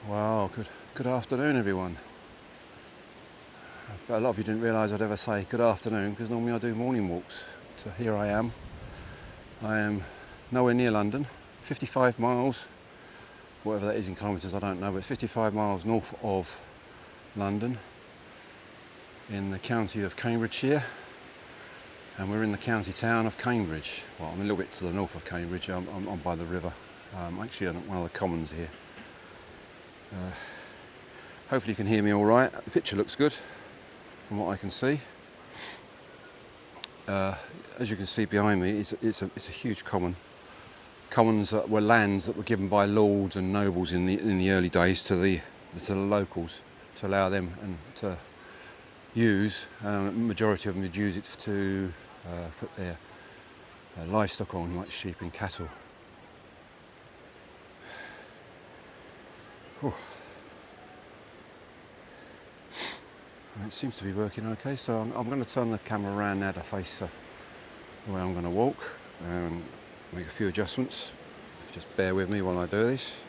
Wow, good afternoon, everyone. But a lot of you didn't realise I'd ever say good afternoon because normally I do morning walks. So here I am. I am nowhere near London, 55 miles, whatever that is in kilometres, I don't know, but 55 miles north of London in the county of Cambridgeshire. And we're in the county town of Cambridge. Well, I'm a little bit to the north of Cambridge. I'm by the river. Actually on one of the commons here. Hopefully you can hear me all right. The picture looks good from what I can see. As you can see behind me, it's a huge common. Commons were lands that were given by lords and nobles in the early days to the locals to allow them and to use. The majority of them would use it to put their livestock on, like sheep and cattle. Whew. It seems to be working okay, so I'm going to turn the camera around now to face the way I'm going to walk and make a few adjustments. Just bear with me while I do this.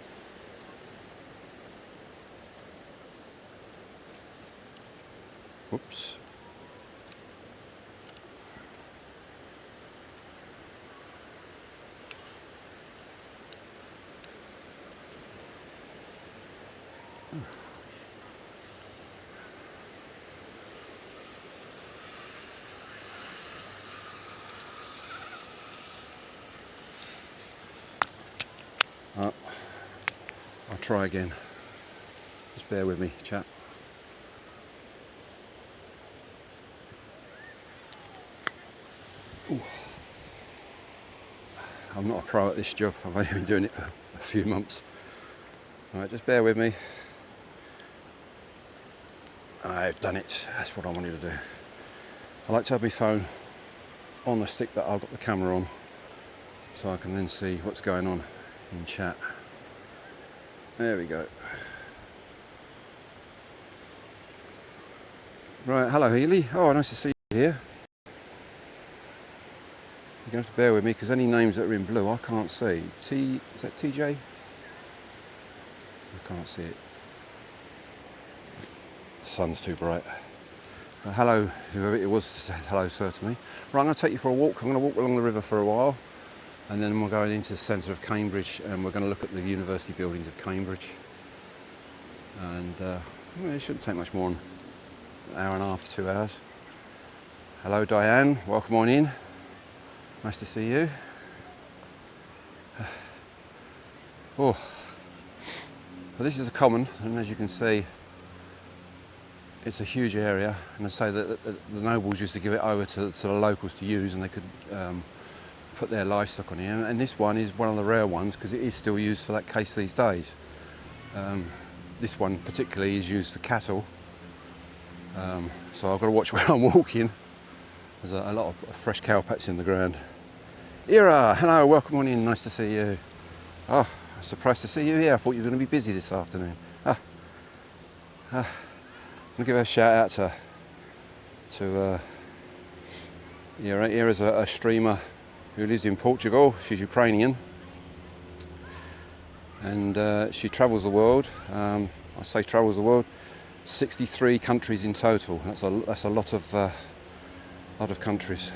Whoops. I'll try again. Just bear with me, chat. Ooh. I'm not a pro at this job. I've only been doing it for a few months. All right, just bear with me. I've done it. That's what I wanted to do. I like to have my phone on the stick that I've got the camera on, so I can then see what's going on in chat. There we go. Right, hello Healy. Oh, nice to see you here. You're going to have to bear with me because any names that are in blue I can't see. Is that TJ? I can't see it. The sun's too bright. Hello, whoever it was said hello sir to me. Right, I'm going to take you for a walk. I'm going to walk along the river for a while, and then we're going into the centre of Cambridge and we're going to look at the university buildings of Cambridge. And well, it shouldn't take much more than an hour and a half, 2 hours. Hello Diane, welcome on in. Nice to see you. Oh, well, this is a common, and as you can see, it's a huge area. And I say that the nobles used to give it over to the locals to use, and they could put their livestock on here. And this one is one of the rare ones because it is still used for that case these days. This one particularly is used for cattle. So I've got to watch where I'm walking. There's a lot of fresh cowpats in the ground. Ira, hello, welcome on in, nice to see you. Oh, I'm surprised to see you here. I thought you were going to be busy this afternoon. I'm going to give a shout out to Ira. Ira's a streamer who lives in Portugal. She's Ukrainian. And she travels the world. I say travels the world. 63 countries in total. That's a lot of countries.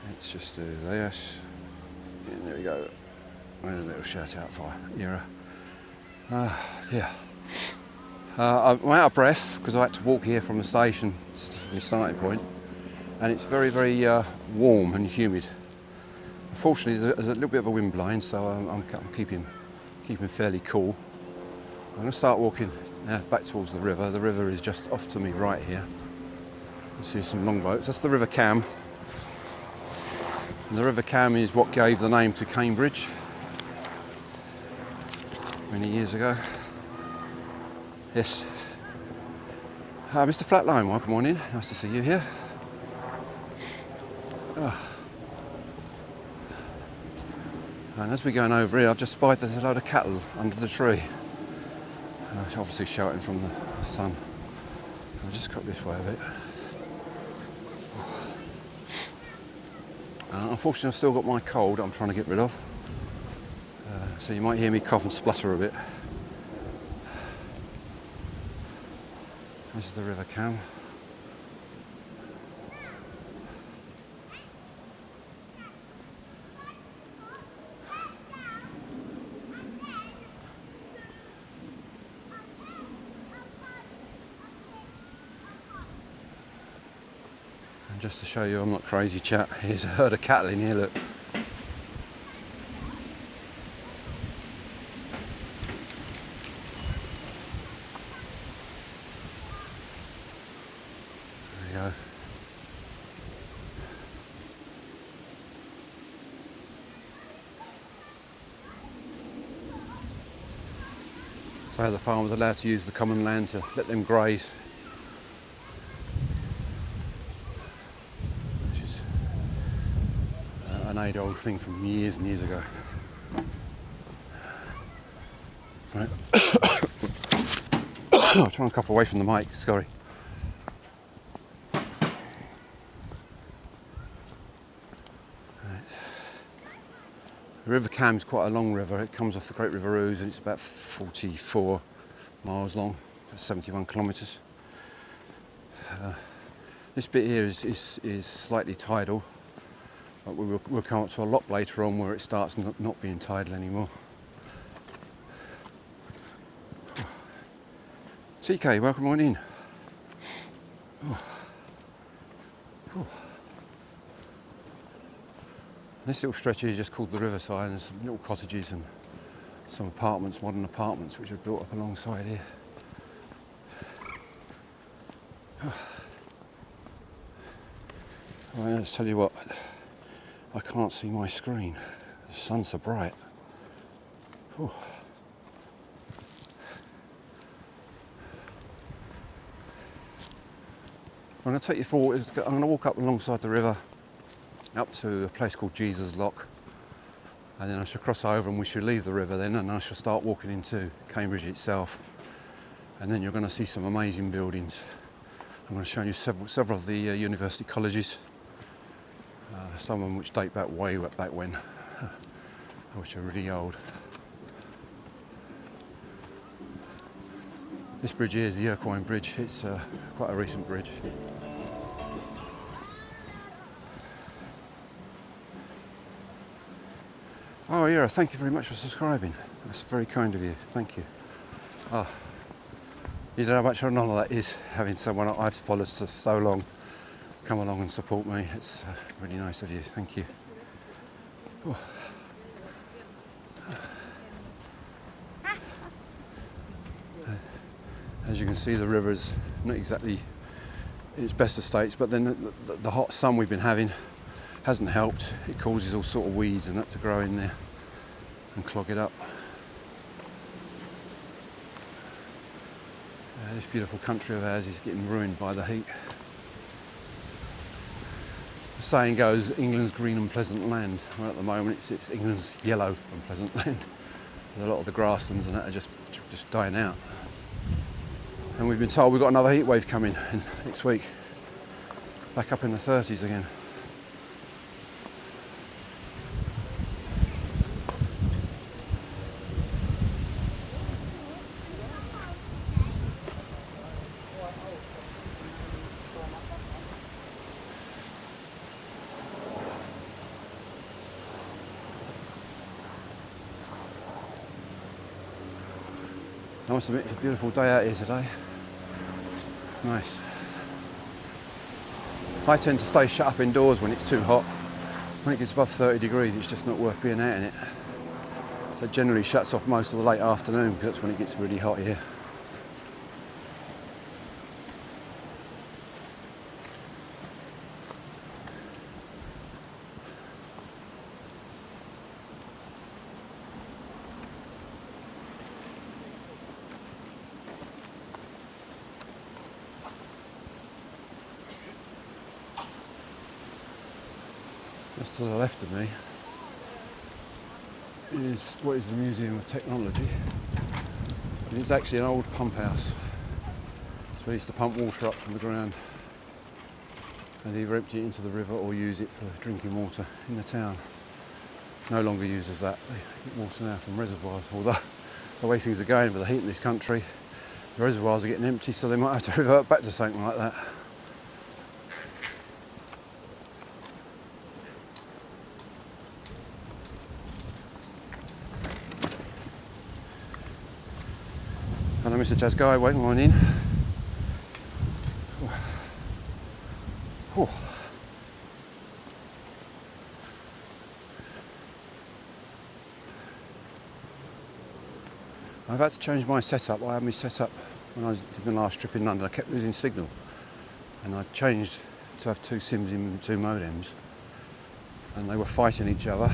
Let's just do this. And there we go. And a little shout out for Ira. Yeah. I'm out of breath because I had to walk here from the station, from the starting point, and it's very, very warm and humid. Unfortunately, there's a little bit of a wind blowing, so I'm keeping fairly cool. I'm going to start walking now back towards the river. The river is just off to me right here. You see some longboats. That's the River Cam. And the River Cam is what gave the name to Cambridge many years ago. Yes. Mr. Flatline, welcome on in. Nice to see you here. And as we're going over here, I've just spied there's a load of cattle under the tree. Obviously sheltering from the sun. I'll just cut this way a bit. Unfortunately, I've still got my cold I'm trying to get rid of. So you might hear me cough and splutter a bit. This is the River Cam. And just to show you I'm not crazy, chat, here's a herd of cattle in here, look. There you go. So the farmers are allowed to use the common land to let them graze, which is an age-old thing from years and years ago. Right. I'll try and cough away from the mic, sorry. The River Cam is quite a long river. It comes off the Great River Ouse and it's about 44 miles long, 71 kilometres. This bit here is slightly tidal, but we'll come up to a lock later on where it starts not being tidal anymore. TK, welcome on in. Oh. Oh. This little stretch here is just called the Riverside, and there's some little cottages and some apartments, modern apartments, which are built up alongside here. Well, I'll just tell you what, I can't see my screen. The sun's so bright. Whew. I'm going to take you forward. I'm going to walk up alongside the river, up to a place called Jesus Lock, and then I shall cross over and we shall leave the river then, and I shall start walking into Cambridge itself, and then you're going to see some amazing buildings. I'm going to show you several of the university colleges, some of them which date back way back when, which are really old. This bridge here is the Erquine Bridge. It's quite a recent bridge. Oh yeah, thank you very much for subscribing. That's very kind of you, thank you. Oh, you don't know how much of an honour that is, having someone I've followed for so long come along and support me. It's really nice of you, thank you. Oh. As you can see, the river's not exactly in its best of states, but then the hot sun we've been having hasn't helped. It causes all sort of weeds and that to grow in there and clog it up. This beautiful country of ours is getting ruined by the heat. The saying goes, England's green and pleasant land. Well, at the moment it's England's yellow and pleasant land. A lot of the grasslands and that are just dying out. And we've been told we've got another heat wave coming in next week. Back up in the 30s again. I must admit, it's a beautiful day out here today. It's nice. I tend to stay shut up indoors when it's too hot. When it gets above 30 degrees, it's just not worth being out in it. So it generally shuts off most of the late afternoon because that's when it gets really hot here. Just to the left of me is what is the Museum of Technology. And it's actually an old pump house. So we used to pump water up from the ground and either empty it into the river or use it for drinking water in the town. no longer uses that. They get water now from reservoirs, although the way things are going with the heat in this country, the reservoirs are getting empty, so they might have to revert back to something like that. Hello, Mr. Jazz Guy, waiting one in. Whew. I've had to change my setup. I had my setup when I was doing the last trip in London. I kept losing signal, and I changed to have two SIMs in two modems, and they were fighting each other.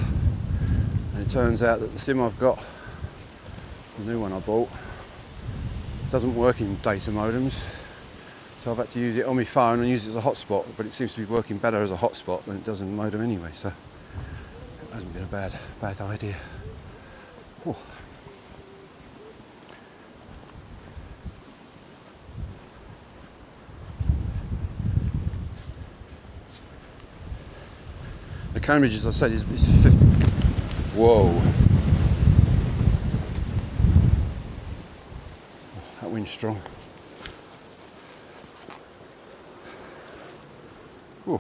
And it turns out that the SIM I've got, the new one I bought, doesn't work in data modems, so I've had to use it on my phone and use it as a hotspot, but it seems to be working better as a hotspot than it does in modem anyway, so it hasn't been a bad idea. Whew. The Cambridge, as I said, is 50. Whoa. Oh, that wind's strong. Whew.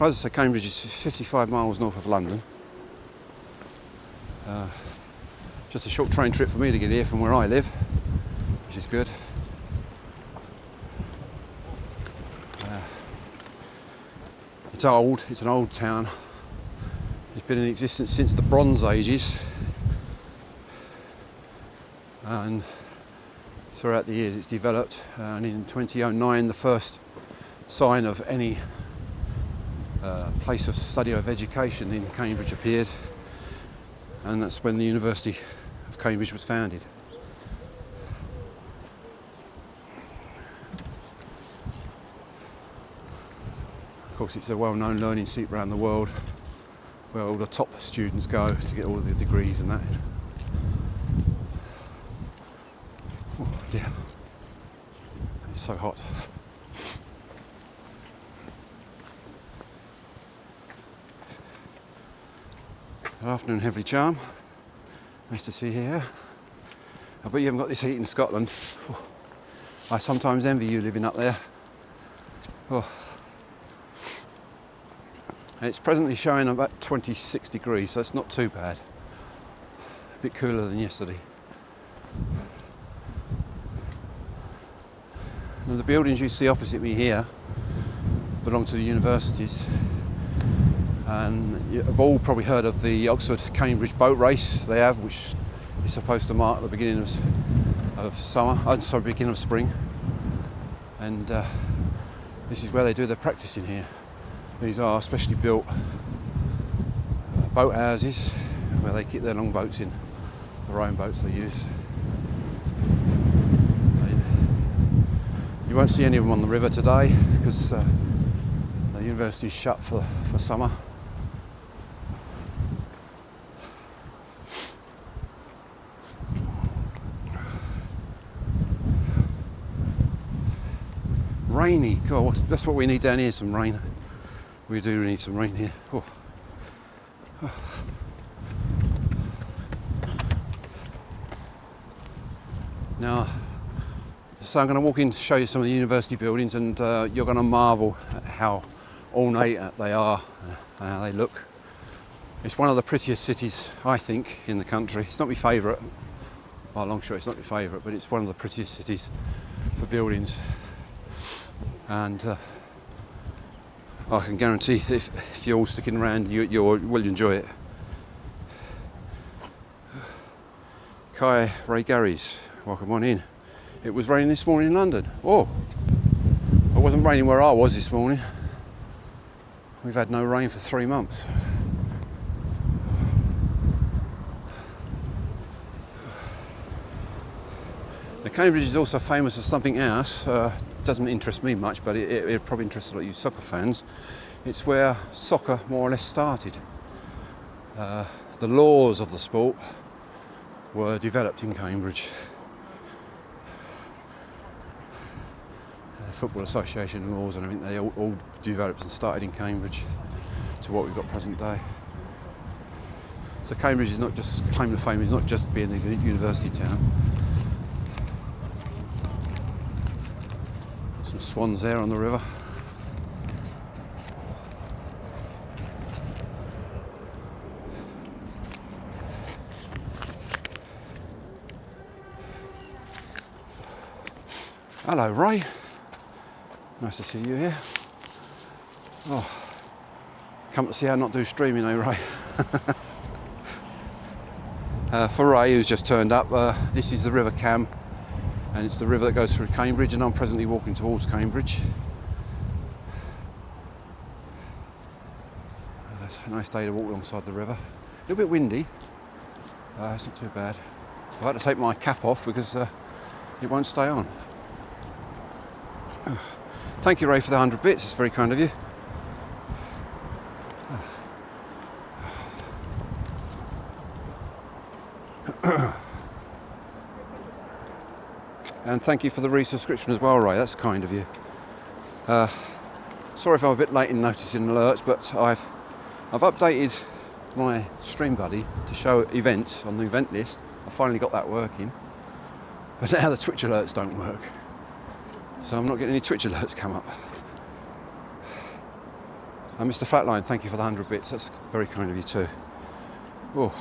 As I say, Cambridge is 55 miles north of London. Just a short train trip for me to get here from where I live, which is good. It's old, it's an old town. It's been in existence since the Bronze Ages, and throughout the years it's developed, and in 2009 the first sign of any place of study of education in Cambridge appeared, and that's when the University of Cambridge was founded. Of course, it's a well-known learning seat around the world where all the top students go to get all the degrees and that. Oh, yeah, it's so hot. Good afternoon, Heavily Charm. Nice to see you here. I bet you haven't got this heat in Scotland. Oh, I sometimes envy you living up there. Oh. It's presently showing about 26 degrees, so it's not too bad. A bit cooler than yesterday. And the buildings you see opposite me here belong to the universities, and you've all probably heard of the Oxford-Cambridge boat race they have, which is supposed to mark the beginning of summer, beginning of spring. And this is where they do their practicing here. These are specially built boat houses where they keep their long boats in, the rowing boats they use. You won't see any of them on the river today because the university is shut for summer. Rainy, God, that's what we need down here, some rain. We do need some rain here. Oh. Oh. Now, so I'm going to walk in to show you some of the university buildings, and you're going to marvel at how ornate they are and how they look. It's one of the prettiest cities, I think, in the country. It's not my favourite, by a long shot it's not my favourite, but it's one of the prettiest cities for buildings. And I can guarantee if you're all sticking around, you will enjoy it. Kai Ray Garry's, welcome on in. It was raining this morning in London. Oh, it wasn't raining where I was this morning. We've had no rain for 3 months. Now, Cambridge is also famous for something else. Doesn't interest me much, but it probably interests a lot of you soccer fans. It's where soccer more or less started. The laws of the sport were developed in Cambridge. Football Association laws and everything, they all developed and started in Cambridge to what we've got present day. So Cambridge is not just, claim to fame is not just being a university town. Some swans there on the river. Hello, Ray. Nice to see you here. Oh, come to see how not do streaming, eh, Ray? For Ray, who's just turned up, this is the River Cam, and it's the river that goes through Cambridge, and I'm presently walking towards Cambridge. It's a nice day to walk alongside the river. A little bit windy. It's not too bad. I've had to take my cap off because it won't stay on. Thank you, Ray, for the 100 bits. It's very kind of you. And thank you for the resubscription as well, Ray. That's kind of you. Sorry if I'm a bit late in noticing alerts, but I've updated my Stream Buddy to show events on the event list. I finally got that working, but now the Twitch alerts don't work. So I'm not getting any Twitch alerts come up. And Mr. Flatline, thank you for the 100 bits. That's very kind of you too. Oh.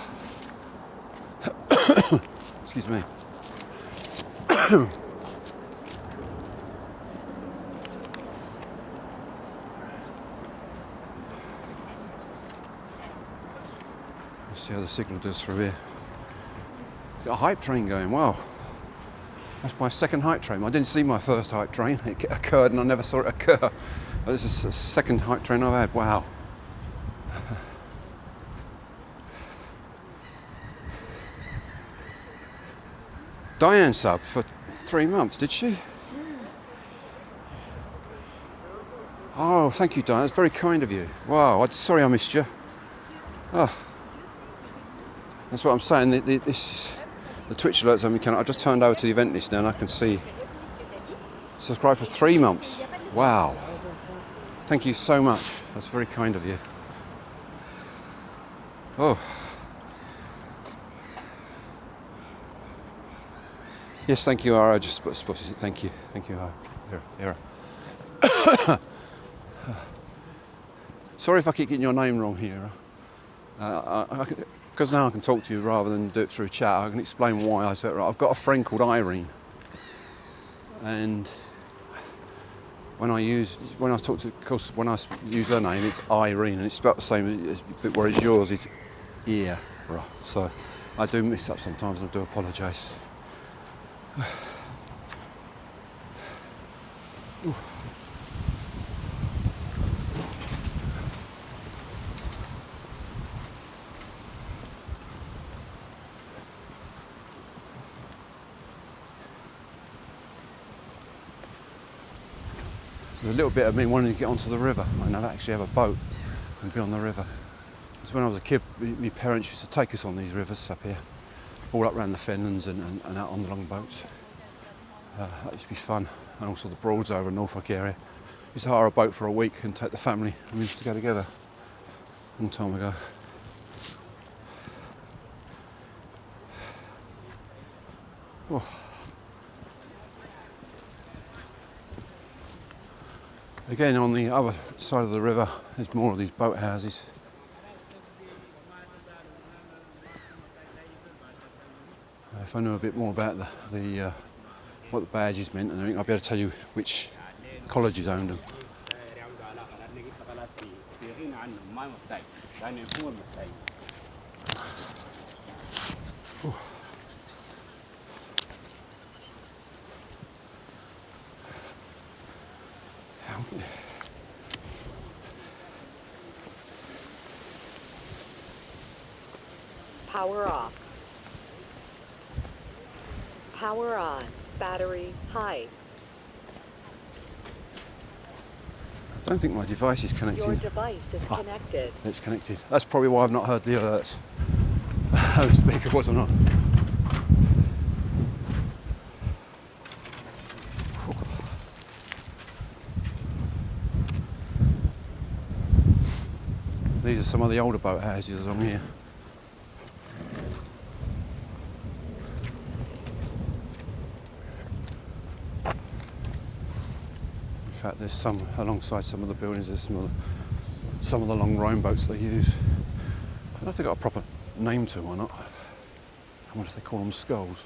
Excuse me. Let's see how the signal does through here. Got a hype train going, wow. That's my second hype train. I didn't see my first hype train. It occurred and I never saw it occur. But this is the second hype train I've had. Wow. Diane subbed for 3 months, did she? Oh, thank you, Diane. That's very kind of you. Wow, sorry I missed you. Oh. That's what I'm saying. This is the Twitch alerts. I mean, I've just turned over to the event list now and I can see subscribe for 3 months. Wow. Thank you so much. That's very kind of you. Oh. Yes, thank you, Ara. Just spotted it. Thank you. Thank you, Ara. Sorry if I keep getting your name wrong here. Because now I can talk to you rather than do it through chat. I can explain why I said it right. I've got a friend called Irene, and when I use her name, it's Irene, and it's spelled the same, whereas yours is Era. So I do mess up sometimes, and I do apologise. There's a little bit of me wanting to get onto the river and I'd actually have a boat and be on the river. Because when I was a kid, my parents used to take us on these rivers up here, all up around the Fenlands and out on the long boats. That used to be fun. And also the Broads over in Norfolk area. Used to hire a boat for a week and take the family and we used to go together a long time ago. Oh. Again, on the other side of the river, there's more of these boat houses. If I knew a bit more about the what the badges meant, and everything, I'd be able to tell you which colleges owned them. Oh. Power off. Power on. Battery high. I don't think my device is connected. Your device is connected. It's connected. That's probably why I've not heard the alerts. The speaker wasn't on. These are some of the older boat houses along here. In fact, there's some alongside some of the buildings. There's some of the long rowing boats they use. I don't know if they've got a proper name to them or not. I wonder if they call them sculls.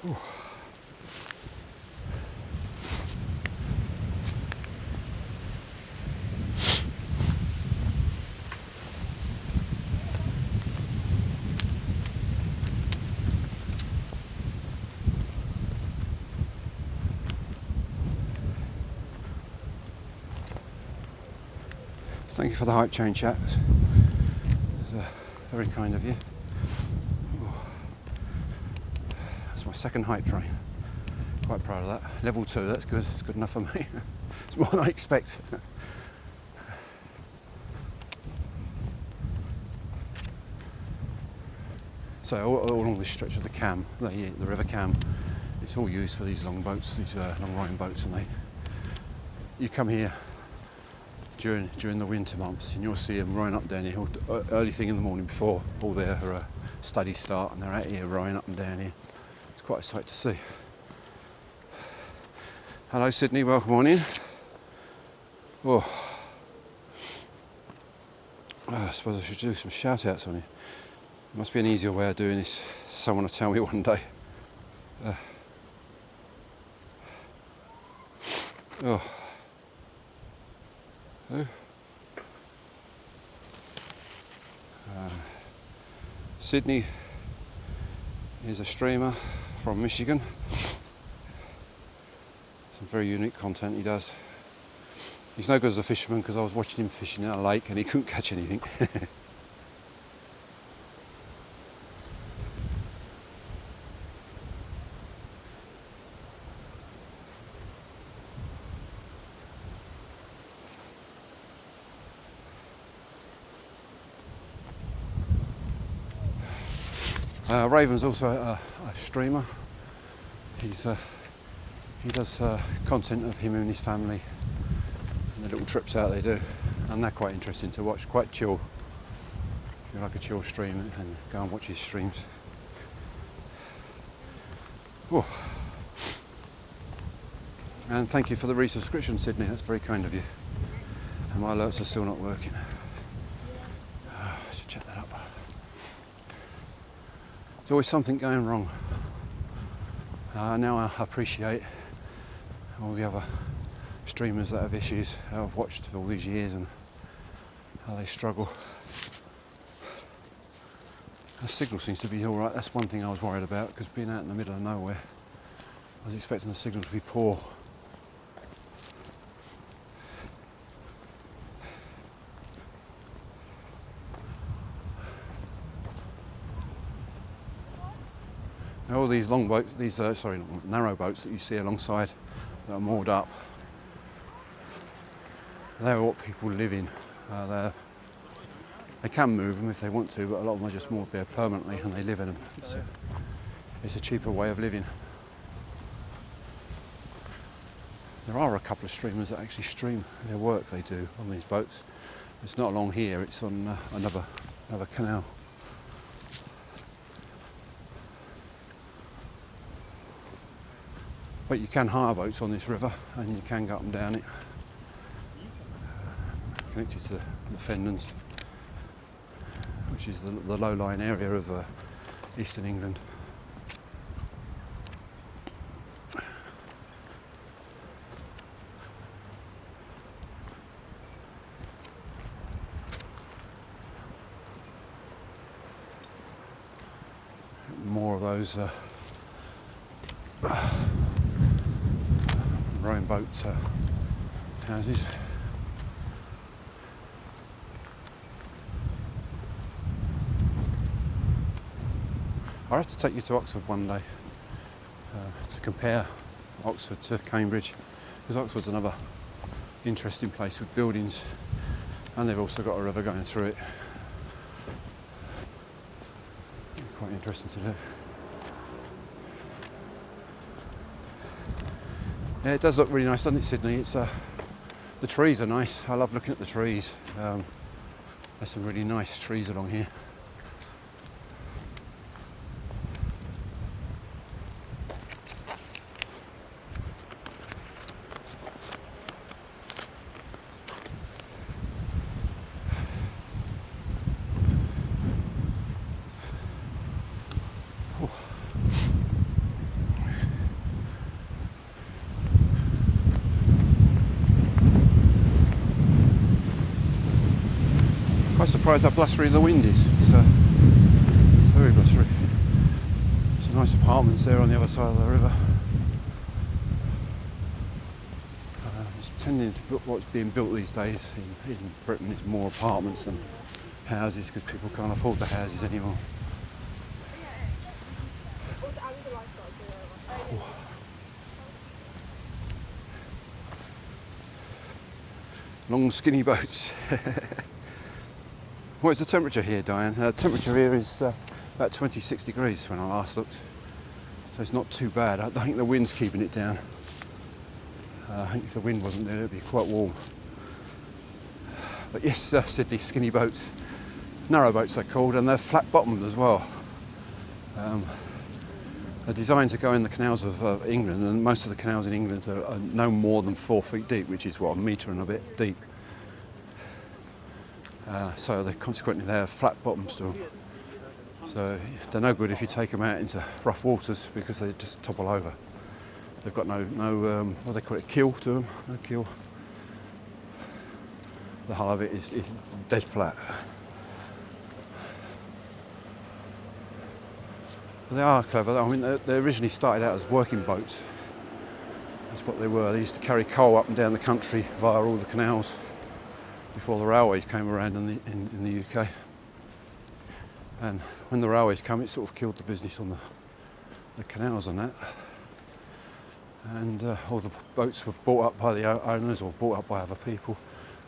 Ooh. Thank you for the hype chain, chat. It's very kind of you. Ooh. That's my second hype train. Quite proud of that. Level 2, that's good. It's good enough for me. It's more than I expect. So all along this stretch of the Cam, the River Cam, it's all used for these long boats, these long rowing boats, and you come here during the winter months and you'll see them rowing up down here early thing in the morning before all their studies start, and they're out here rowing up and down here. It's quite a sight to see. Hello Sydney, welcome on in. Oh, I suppose I should do some shout outs on you. There must be an easier way of doing this. Someone will tell me one day. Oh. Sydney is a streamer from Michigan. Some very unique content he does. He's no good as a fisherman because I was watching him fishing in a lake and he couldn't catch anything. Raven's also a streamer. He does content of him and his family and the little trips out they do, and they're quite interesting to watch, quite chill. If you like a chill stream, and go and watch his streams. Oh. And thank you for the resubscription, Sydney, that's very kind of you. And my alerts are still not working. I should check that up. There's always something going wrong. Now I appreciate all the other streamers that have issues I've watched for all these years and how they struggle. The signal seems to be alright. That's one thing I was worried about, because being out in the middle of nowhere, I was expecting the signal to be poor. Now all these long boats, narrow boats that you see alongside that are moored up, they're what people live in. They can move them if they want to, but a lot of them are just moored there permanently and they live in them. It's a cheaper way of living. There are a couple of streamers that actually stream their work they do on these boats. It's not along here, it's on another canal. But you can hire boats on this river and you can go up and down it, connected to the Fendons, which is the low-lying area of eastern England. More of those rowing boat houses. I'll have to take you to Oxford one day to compare Oxford to Cambridge, because Oxford's another interesting place with buildings, and they've also got a river going through it. quite interesting to do. Yeah, it does look really nice, doesn't it, Sydney? It's the trees are nice. I love looking at the trees. There's some really nice trees along here. Quite surprised how blustery the wind is. It's very blustery. Some nice apartments there on the other side of the river. It's tending to build what's being built these days in Britain is more apartments than houses because people can't afford the houses anymore. Long skinny boats. What is the temperature here, Diane? The temperature here is about 26 degrees when I last looked. So it's not too bad. I think the wind's keeping it down. I think if the wind wasn't there, it'd be quite warm. But yes, Sydney skinny boats. Narrow boats they're called, and they're flat bottomed as well. They're designed to go in the canals of England, and most of the canals in England are no more than 4 feet deep, which is what, a metre and a bit deep. So consequently they have flat bottoms to them. So they're no good if you take them out into rough waters because they just topple over. They've got no what do they call it, keel to them, no keel. The hull of it is dead flat. But they are clever. I mean, they originally started out as working boats. That's what they were. They used to carry coal up and down the country via all the canals before the railways came around in the UK. And when the railways came, it sort of killed the business on the canals and that. And all the boats were bought up by the owners or bought up by other people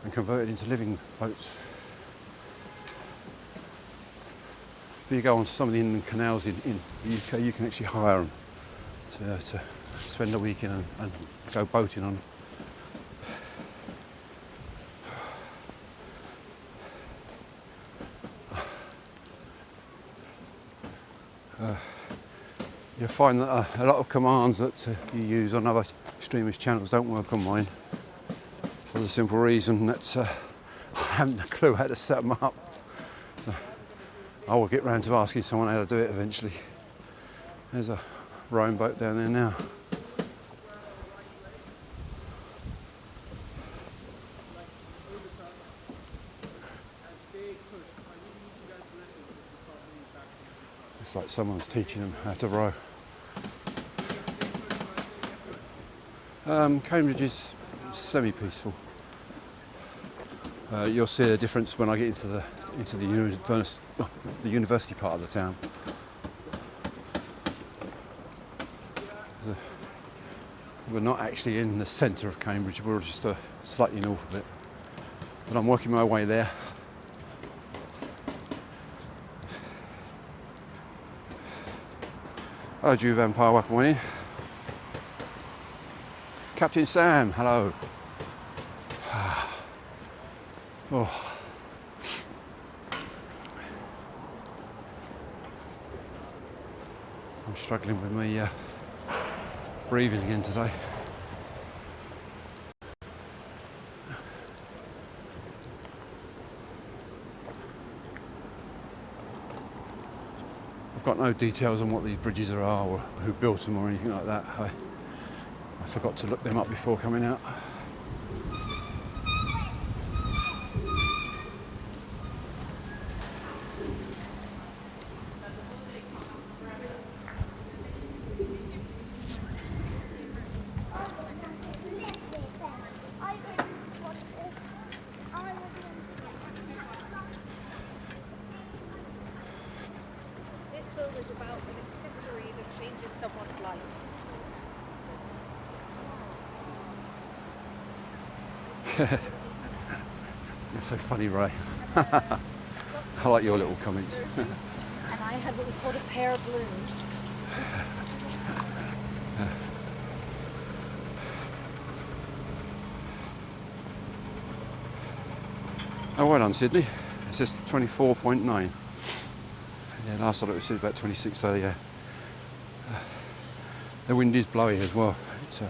and converted into living boats. If you go on some of the inland canals in the UK, you can actually hire them to spend a week in and go boating on them. You'll find that a lot of commands that you use on other streamers channels don't work on mine for the simple reason that I haven't a clue how to set them up. So I will get round to asking someone how to do it eventually. There's a rowing boat down there now. It's like someone's teaching them how to row. Cambridge is semi-peaceful. You'll see the difference when I get into the university part of the town. We're not actually in the centre of Cambridge, we're just slightly north of it. But I'm working my way there. Hello, Jew Vampire Wakamwini. Captain Sam, hello. Oh. I'm struggling with my breathing again today. I've got no details on what these bridges are or who built them or anything like that. I forgot to look them up before coming out. Is about an accessory that changes someone's life. You're so funny, Ray. I like your little comments. And I had what was called a pear bloom. Oh, well done, Sydney. It says 24.9. Yeah, last I looked it said about 26, so yeah. The wind is blowing as well. It's a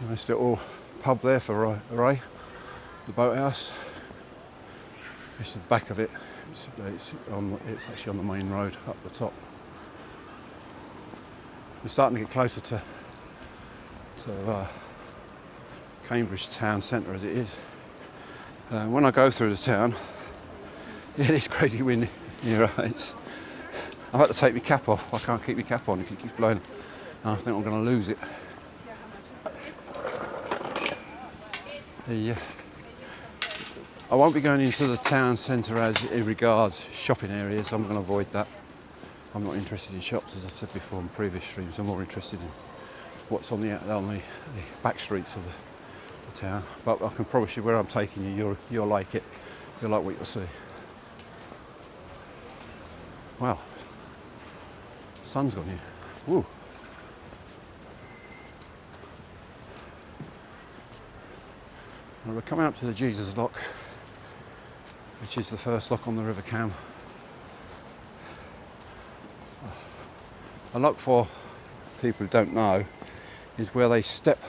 nice little pub there for Ray, the boathouse. This is the back of it. It's actually on the main road up the top. We're starting to get closer to Cambridge town centre as it is. When I go through the town, yeah, it is crazy windy. Yeah, right. I've had to take my cap off. I can't keep my cap on if it keeps blowing. And I think I'm going to lose it. I won't be going into the town centre as it regards shopping areas. I'm going to avoid that. I'm not interested in shops, as I said before in previous streams. I'm more interested in what's on the back streets of the town. But I can promise you, where I'm taking you, you'll like it. You'll like what you'll see. Wow, sun's gone here. Woo. Well, we're coming up to the Jesus Lock, which is the first lock on the River Cam. A lock, for people who don't know, is where they step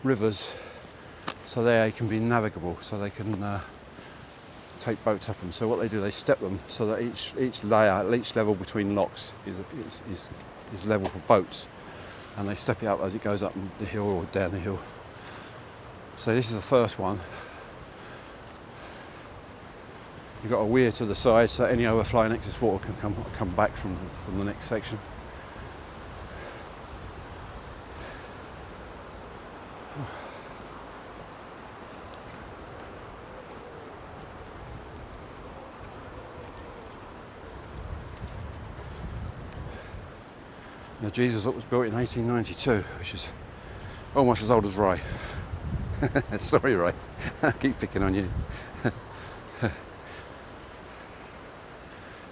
rivers so they can be navigable, so they can take boats up them. So what they do, they step them so that each level between locks is level for boats, and they step it up as it goes up the hill or down the hill. So this is the first one. You've got a weir to the side so that any overflowing excess water can come back from the next section. Now, Jesus Lock was built in 1892, which is almost as old as Ray. Sorry, Ray, I keep picking on you.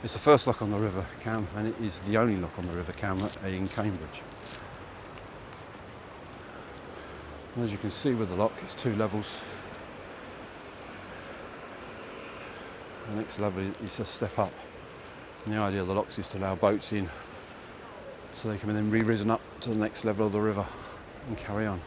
It's the first lock on the River Cam, and it is the only lock on the River Cam in Cambridge. As you can see with the lock, it's 2 levels. The next level is a step up. And the idea of the locks is to allow boats in so they can then be risen up to the next level of the river and carry on.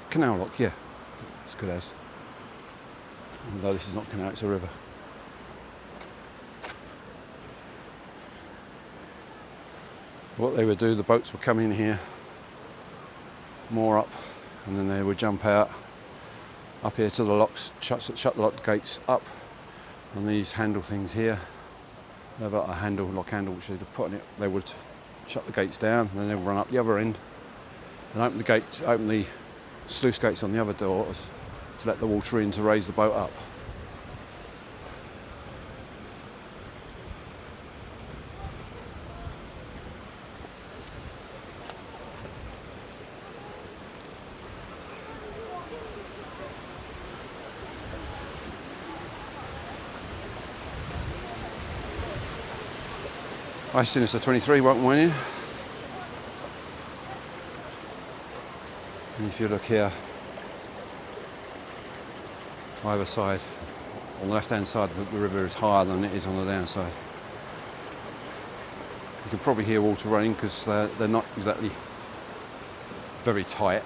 Canal lock, yeah, as good as. Although this is not canal, it's a river. What they would do, the boats would come in here, moor up, and then they would jump out up here to the locks, shut the lock gates up, and these handle things here, they have a lock handle which they'd put on it. They would shut the gates down, and then they would run up the other end and open the sluice gates on the other doors to let the water in to raise the boat up. Ice Sinister 23 won't win in. And if you look here, either side, on the left hand side the river is higher than it is on the downside. You can probably hear water running because they're not exactly very tight,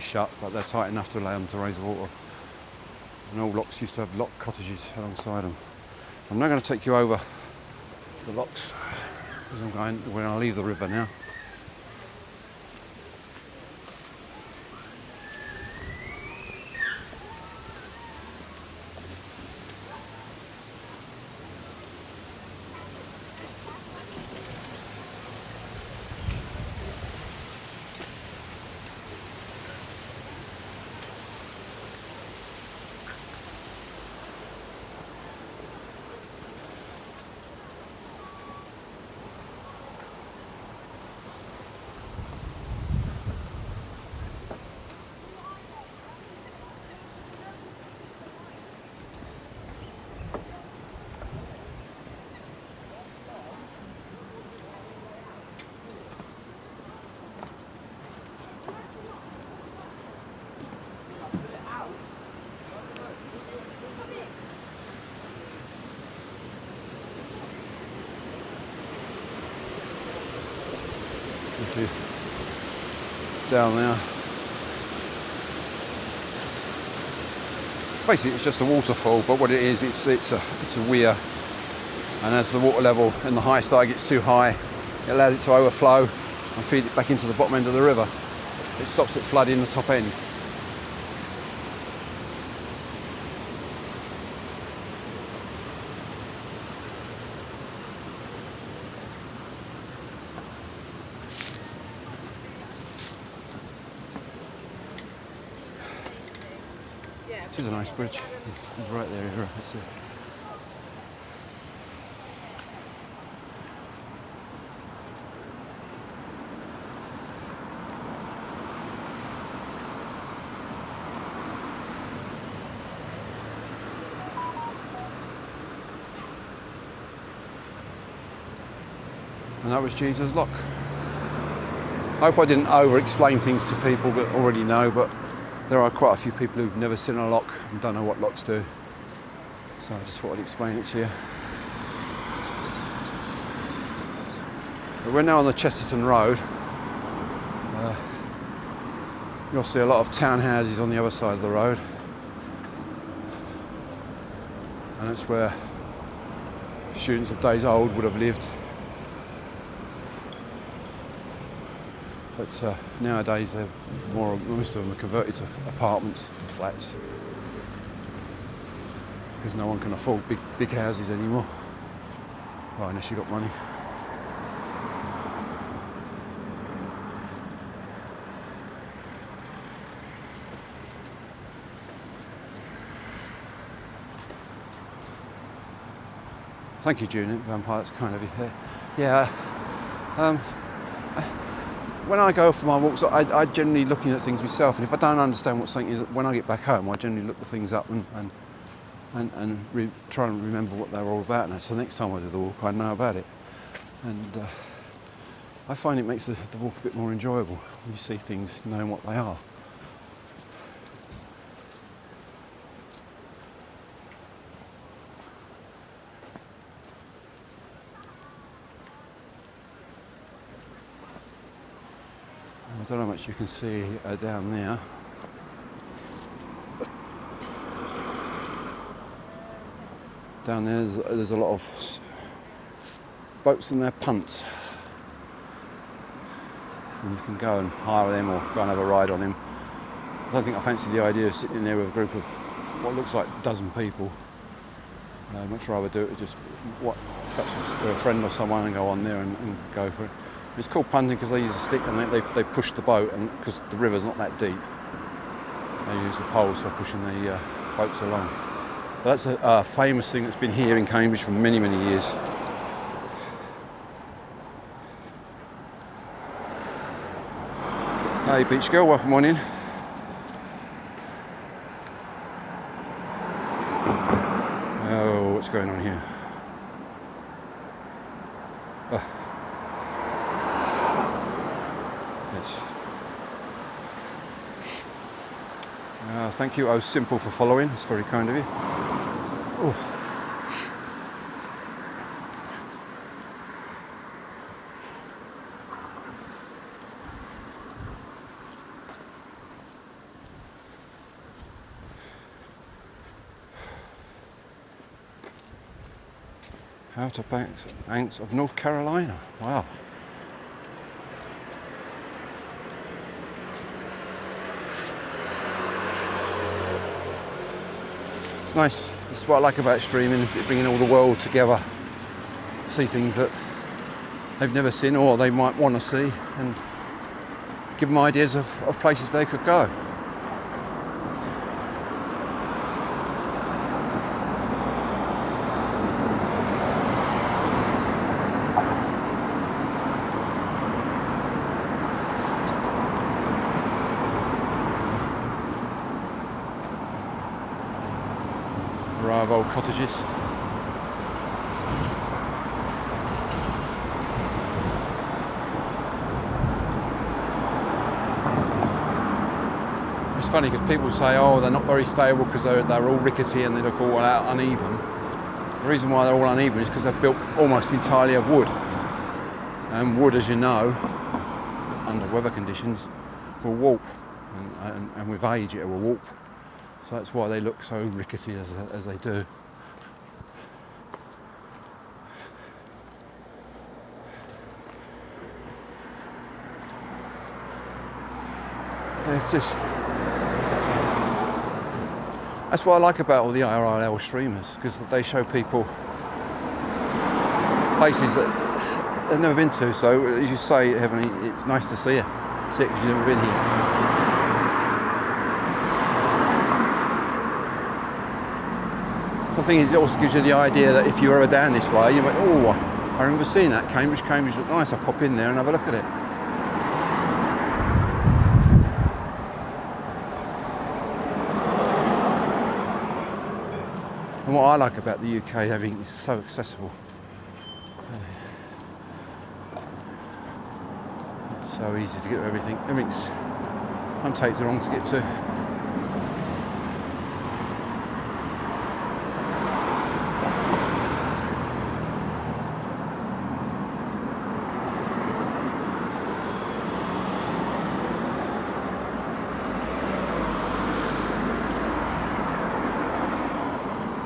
shut, but they're tight enough to allow them to raise the water. And all locks used to have lock cottages alongside them. I'm now going to take you over the locks. Because we're going to leave the river now. Down there. Basically, it's just a waterfall, but what it is, it's a weir, and as the water level in the high side gets too high, it allows it to overflow and feed it back into the bottom end of the river. It stops it flooding the top end. Which is a nice bridge. It's right there, right. That's it. And that was Jesus Lock. I hope I didn't over-explain things to people that already know, but there are quite a few people who've never seen a lock and don't know what locks do. So I just thought I'd explain it to you. But we're now on the Chesterton Road. You'll see a lot of townhouses on the other side of the road. And that's where students of days old would have lived. But nowadays, most of them are converted to apartments, flats, because no one can afford big houses anymore. Well, unless you've got money. Thank you, Junior Vampire. That's kind of you. Yeah. When I go for my walks, I generally looking at things myself, and if I don't understand what something is, when I get back home, I generally look the things up and try and remember what they're all about. Now, so next time I do the walk, I know about it, and I find it makes the walk a bit more enjoyable when you see things knowing what they are. I don't know how much you can see down there. Down there's a lot of boats and their punts. And you can go and hire them or go and have a ride on them. I don't think I fancy the idea of sitting there with a group of what looks like a dozen people. I'd much rather do it with just perhaps with a friend or someone and go on there and go for it. It's called punting because they use a stick and they push the boat, and because the river's not that deep, they use the poles for pushing the boats along. But that's a famous thing that's been here in Cambridge for many, many years. Hey beach girl, welcome on in. Oh, what's going on here? Thank you, Simple, for following. It's very kind of you. Ooh. Outer Banks of North Carolina. Wow. It's nice. It's what I like about streaming, bringing all the world together. See things that they've never seen or they might want to see, and give them ideas of places they could go. Array of old cottages. It's funny because people say, oh, they're not very stable because they're all rickety and they look all out uneven. The reason why they're all uneven is because they're built almost entirely of wood. And wood, as you know, under weather conditions, will warp. And with age it will warp. So that's why they look so rickety as they do. It's just, that's what I like about all the IRL streamers, because they show people places that they've never been to. So as you say, Heavenly, it's nice to see it because you've never been here. The thing is, it also gives you the idea that if you're ever down this way, you went, oh, I remember seeing that Cambridge looked nice, I'll pop in there and have a look at it. And what I like about the UK, having is so accessible. It's so easy to get to everything. Everything's, don't take too long to get to.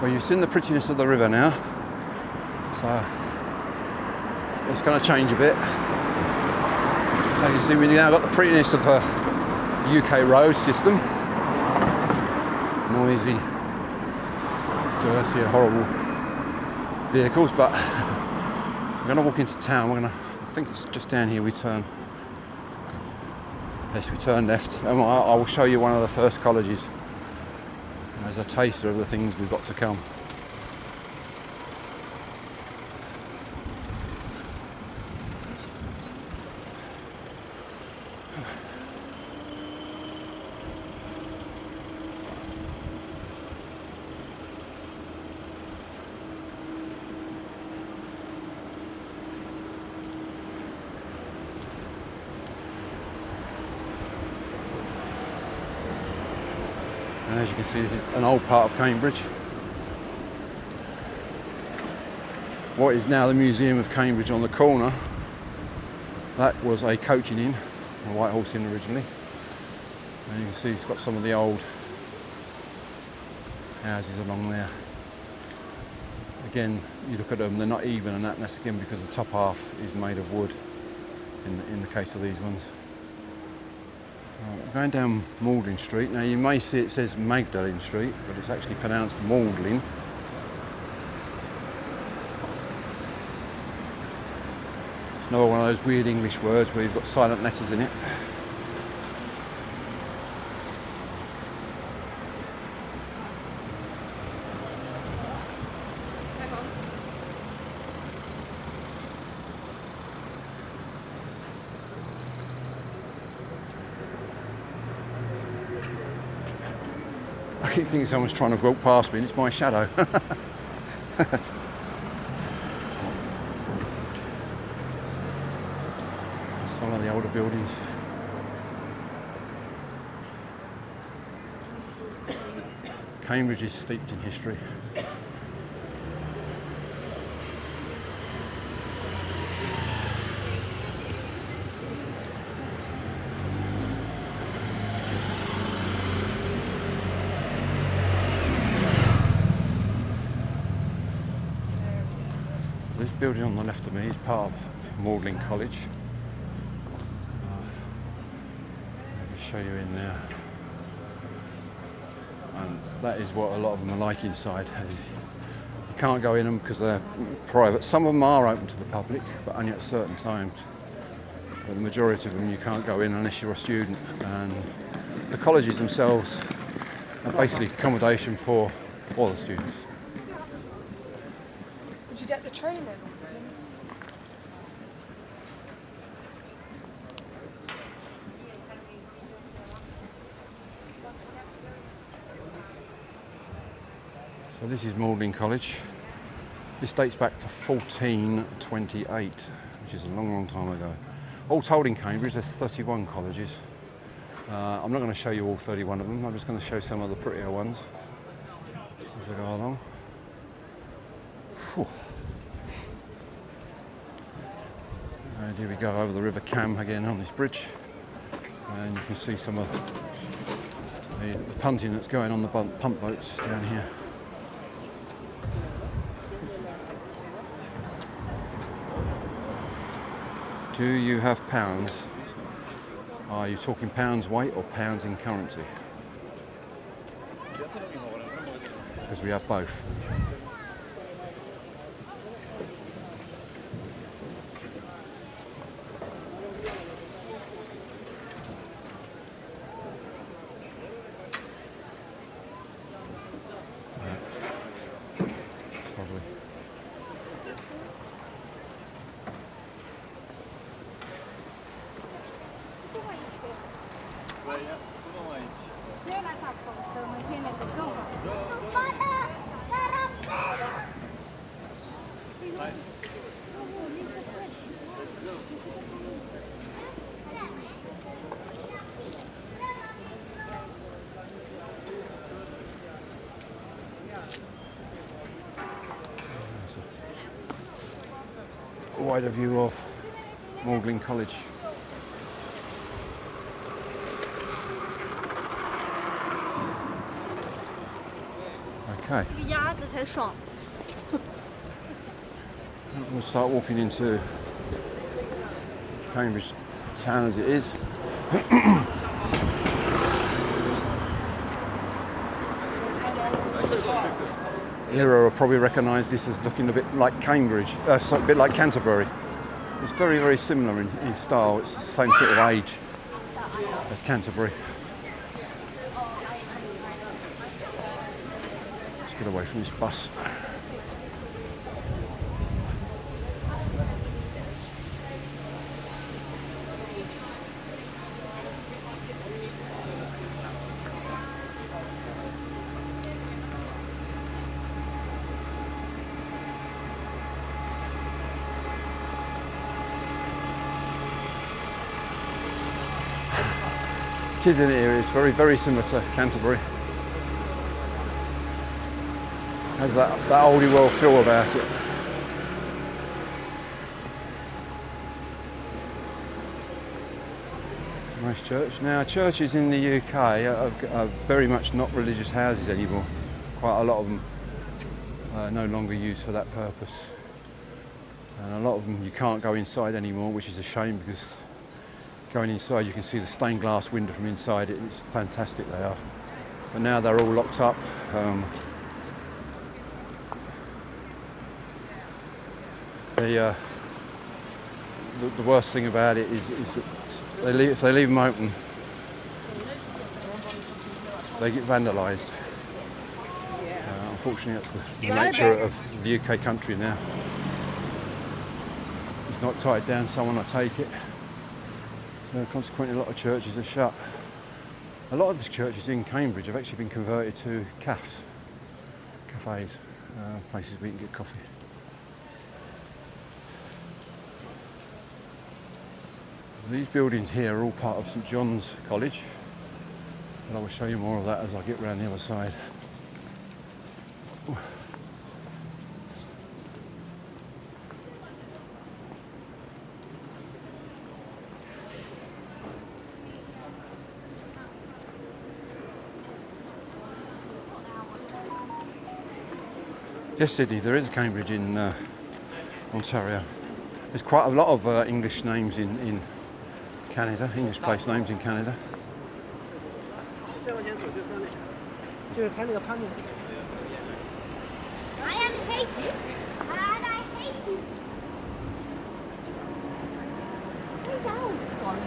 Well, you've seen the prettiness of the river now, so it's going to change a bit. As you see, we've now got the prettiness of a UK road system. Noisy, dirty, horrible vehicles, but we're going to walk into town. I think it's just down here we turn. Yes, we turn left, and I will show you one of the first colleges as a taster of the things we've got to come. And as you can see, this is an old part of Cambridge. What is now the Museum of Cambridge on the corner, that was a coaching inn, a White Horse Inn originally. And you can see it's got some of the old houses along there. Again, you look at them, they're not even, and that's again because the top half is made of wood in the case of these ones. We're going down Magdalen Street. Now you may see it says Magdalen Street, but it's actually pronounced Magdalen. Another one of those weird English words where you've got silent letters in it. I keep thinking someone's trying to walk past me and it's my shadow. Some of the older buildings. Cambridge is steeped in history. building on the left of me is part of Magdalen College. Let me show you in there. And that is what a lot of them are like inside. You can't go in them because they're private. Some of them are open to the public, but only at certain times. But the majority of them you can't go in unless you're a student. And the colleges themselves are basically accommodation for the students. Did you get the training? So this is Magdalen College. This dates back to 1428, which is a long, long time ago. All told in Cambridge, there's 31 colleges. I'm not going to show you all 31 of them. I'm just going to show some of the prettier ones as I go along. Whew. And here we go over the River Cam again on this bridge. And you can see some of the punting that's going on the pump boats down here. Do you have pounds? Are you talking pounds weight or pounds in currency? Because we have both. It's lovely. A wider view of Magdalen College. Okay. We'll start walking into Cambridge town as it is. Era will probably recognise this as looking a bit like Cambridge, a bit like Canterbury. It's very, very similar in style. It's the same sort of age as Canterbury. Let's get away from this bus. It is in here, it's very, very similar to Canterbury. Has that oldie world feel about it. Nice church. Now, churches in the UK are very much not religious houses anymore. Quite a lot of them are no longer used for that purpose. And a lot of them you can't go inside anymore, which is a shame because going inside you can see the stained glass window from inside it. It's fantastic they are. But now they're all locked up. The worst thing about it is that if they leave them open, they get vandalised. Unfortunately, that's the nature of the UK country now. It's not tied down, someone will take it. So consequently, a lot of churches are shut. A lot of the churches in Cambridge have actually been converted to cafes, places where you can get coffee. These buildings here are all part of St John's College, and I will show you more of that as I get round the other side. Yes, Sydney, there is a Cambridge in Ontario. There's quite a lot of English names in Canada, English place names in Canada. I hate you. And I hate you. Who's else gone?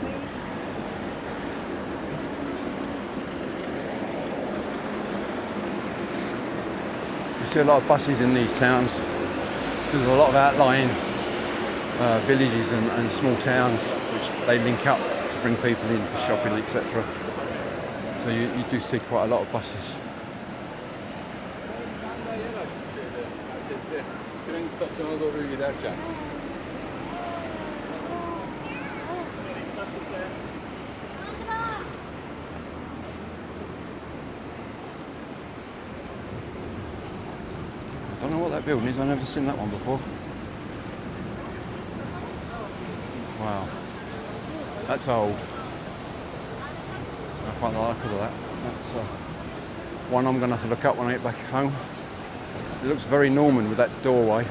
You see a lot of buses in these towns. There's a lot of outlying villages and small towns which they link up to bring people in for shopping, etc. So you do see quite a lot of buses. Tren istasyonuna doğru giderken. I don't know what that building is, I've never seen that one before. Wow, that's old. I quite like all of that. That's one I'm going to have to look up when I get back home. It looks very Norman with that doorway.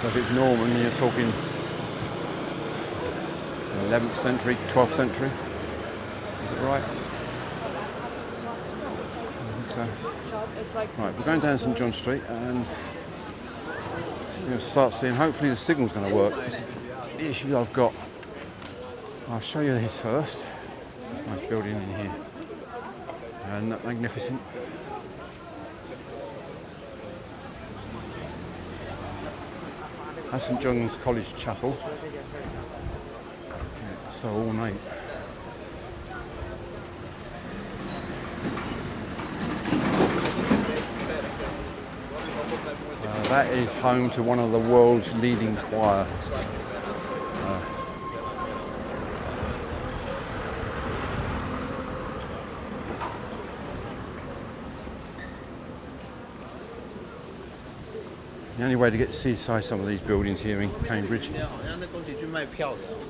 So if it's Norman, you're talking 11th century, 12th century. Is it right? I think so. Right, we're going down St John Street and we're going to start seeing, hopefully the signal's going to work. This is the issue I've got. I'll show you this first. This nice building in here. Isn't that magnificent? That's St John's College Chapel. It's so ornate. That is home to one of the world's leading choirs. The only way to get to see some of these buildings here in Cambridge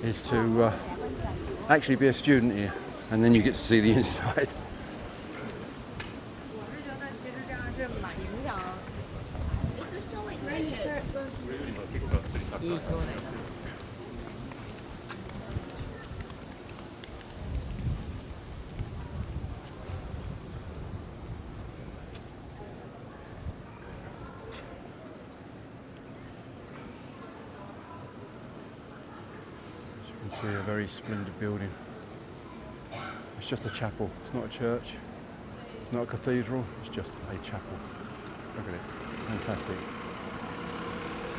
is to actually be a student here, and then you get to see the inside. See a very splendid building. It's just a chapel, it's not a church, it's not a cathedral, it's just a chapel. Look at it, fantastic.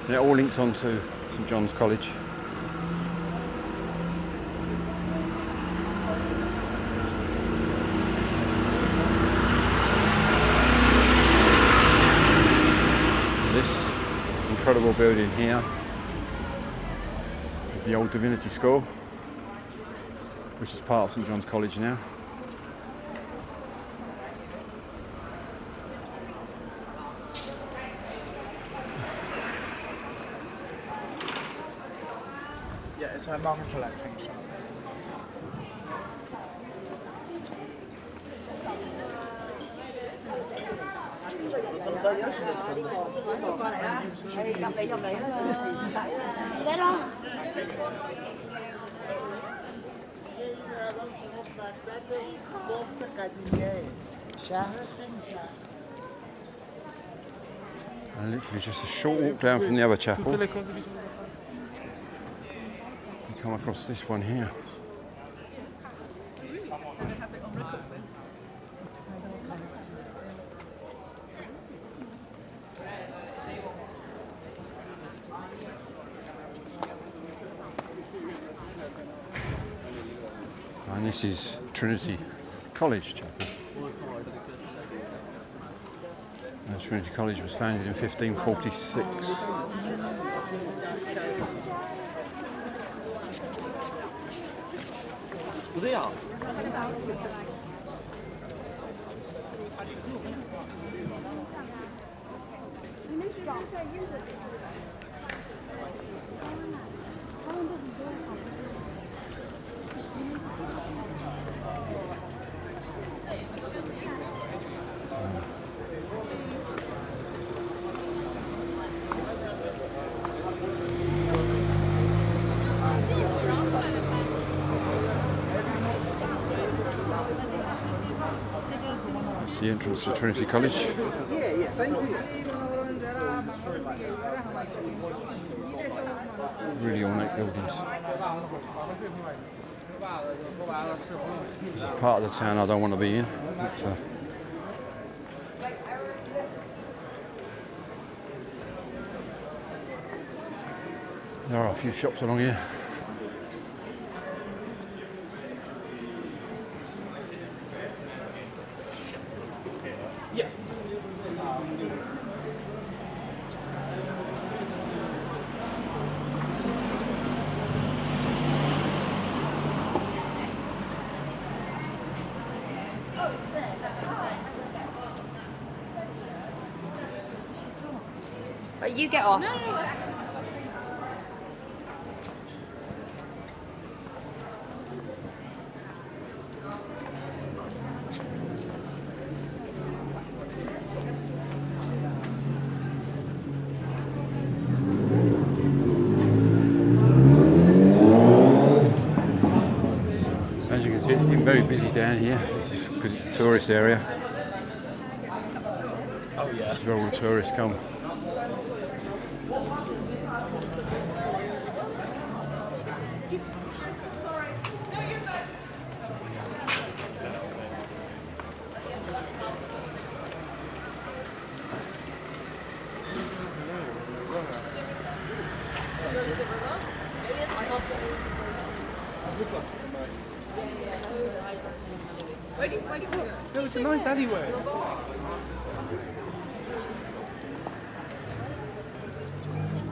And it all links onto St John's College. This incredible building here is the old Divinity School, which is part of St John's College now. Yeah, it's a market collecting shop. And literally just a short walk down from the other chapel, you come across this one here. And this is Trinity College Chapel. Trinity College was founded in 1546. It's the entrance to Trinity College. Really ornate buildings. This is part of the town I don't want to be in. But, there are a few shops along here. But you get off. As you can see, it's getting very busy down here. This is because it's a tourist area. This is where all the tourists come. No, it's a nice alleyway.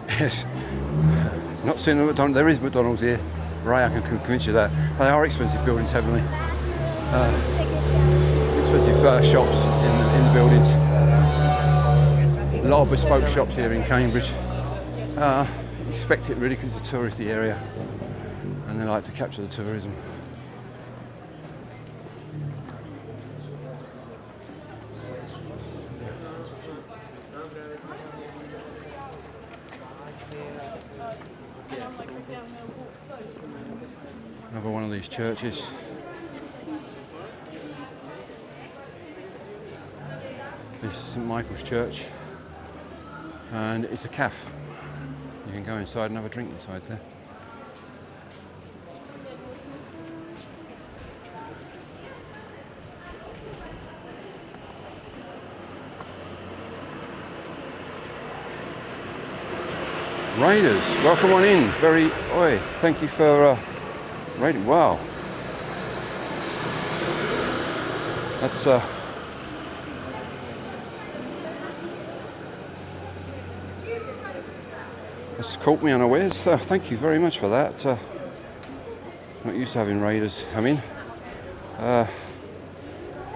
Yes. Not seeing a McDonald's. There is McDonald's here. Ray, I can convince you that. They are expensive buildings, heavily. Expensive shops in the buildings. A lot of bespoke shops here in Cambridge. Expect it really because it's a touristy area and they like to capture the tourism. Another one of these churches. This is St Michael's Church and it's a cafe. You can go inside and have a drink inside there. Raiders, welcome on in. Thank you for raiding. Wow. That's caught me unawares. Thank you very much for that. Not used to having raiders come in. I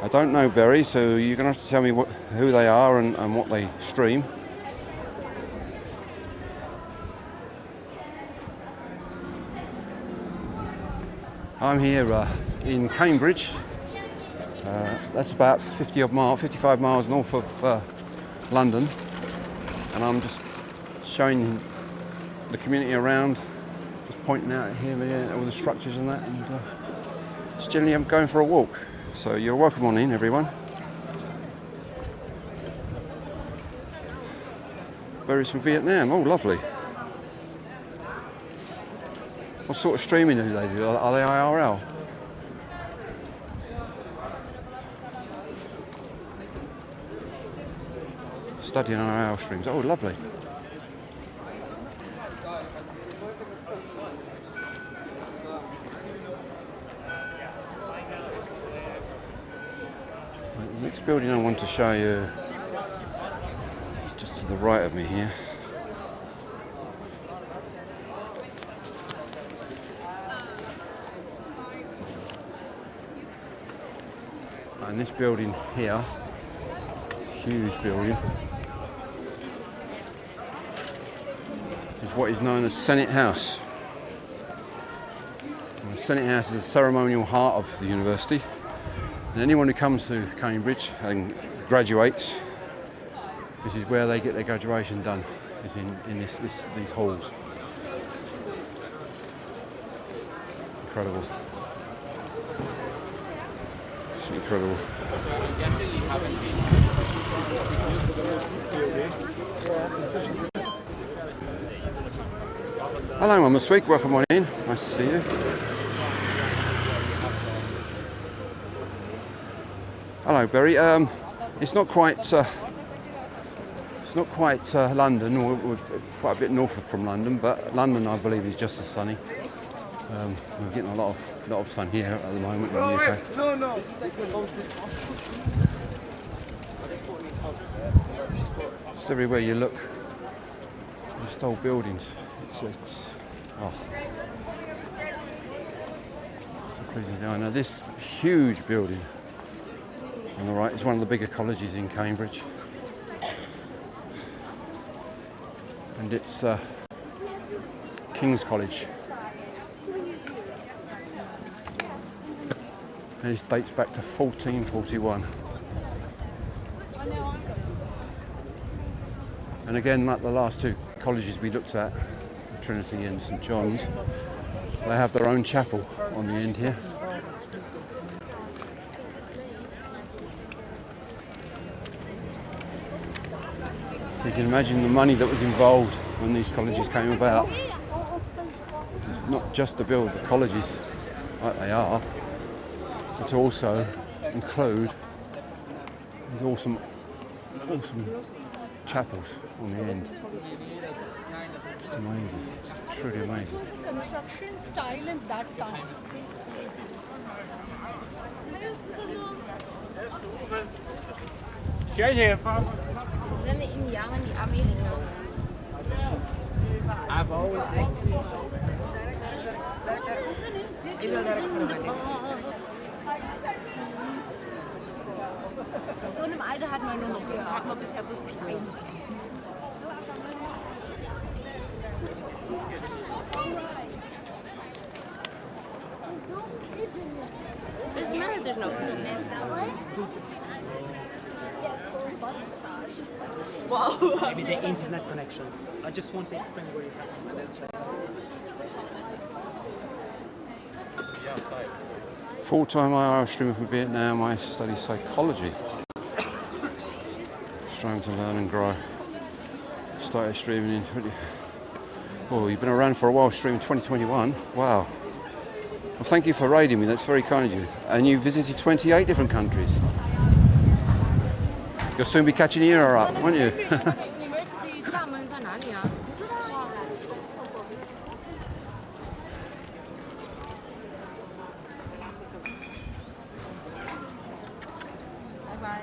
don't know Berry, so you're going to have to tell me who they are and what they stream. I'm here in Cambridge. That's about 55 miles north of London, and I'm just showing the community around, just pointing out here all the structures and that, and just generally I'm going for a walk. So you're welcome on in, everyone. Berries from Vietnam. Oh, lovely. What sort of streaming do they do? Are they IRL? Studying IRL streams. Oh, lovely. The next building I want to show you is just to the right of me here. And this building here, huge building, is what is known as Senate House. And the Senate House is the ceremonial heart of the university, and anyone who comes to Cambridge and graduates, this is where they get their graduation done, is in these halls. Incredible. It's incredible. Hello, Mama Sweet. Welcome on in. Nice to see you. Hello, Berry. It's not quite London. We're quite a bit north from London, but London, I believe, is just as sunny. We're getting a lot of sun here at the moment in the UK. Just everywhere you look, just old buildings. It's so pleasing. I know this huge building on the right is one of the bigger colleges in Cambridge, and it's King's College. And this dates back to 1441. And again, like the last two colleges we looked at, Trinity and St John's, they have their own chapel on the end here. So you can imagine the money that was involved when these colleges came about. Not just to build the colleges like they are, but to also include these awesome chapels on the end. Just amazing. It's truly amazing. This was the construction style in that time. I've always So in dem Alter hat man nur noch, hat man bisher bloß getrennt. Doesn't matter, there's no maybe the internet connection. I just want to explain where you have to. Full-time IR streamer from Vietnam. I study psychology. Striving to learn and grow. Started streaming in you've been around for a while, streaming 2021. Wow. Well, thank you for raiding me. That's very kind of you. And you visited 28 different countries. You'll soon be catching your ear up, won't you? University 大门在哪里啊？不知道啊。拜拜。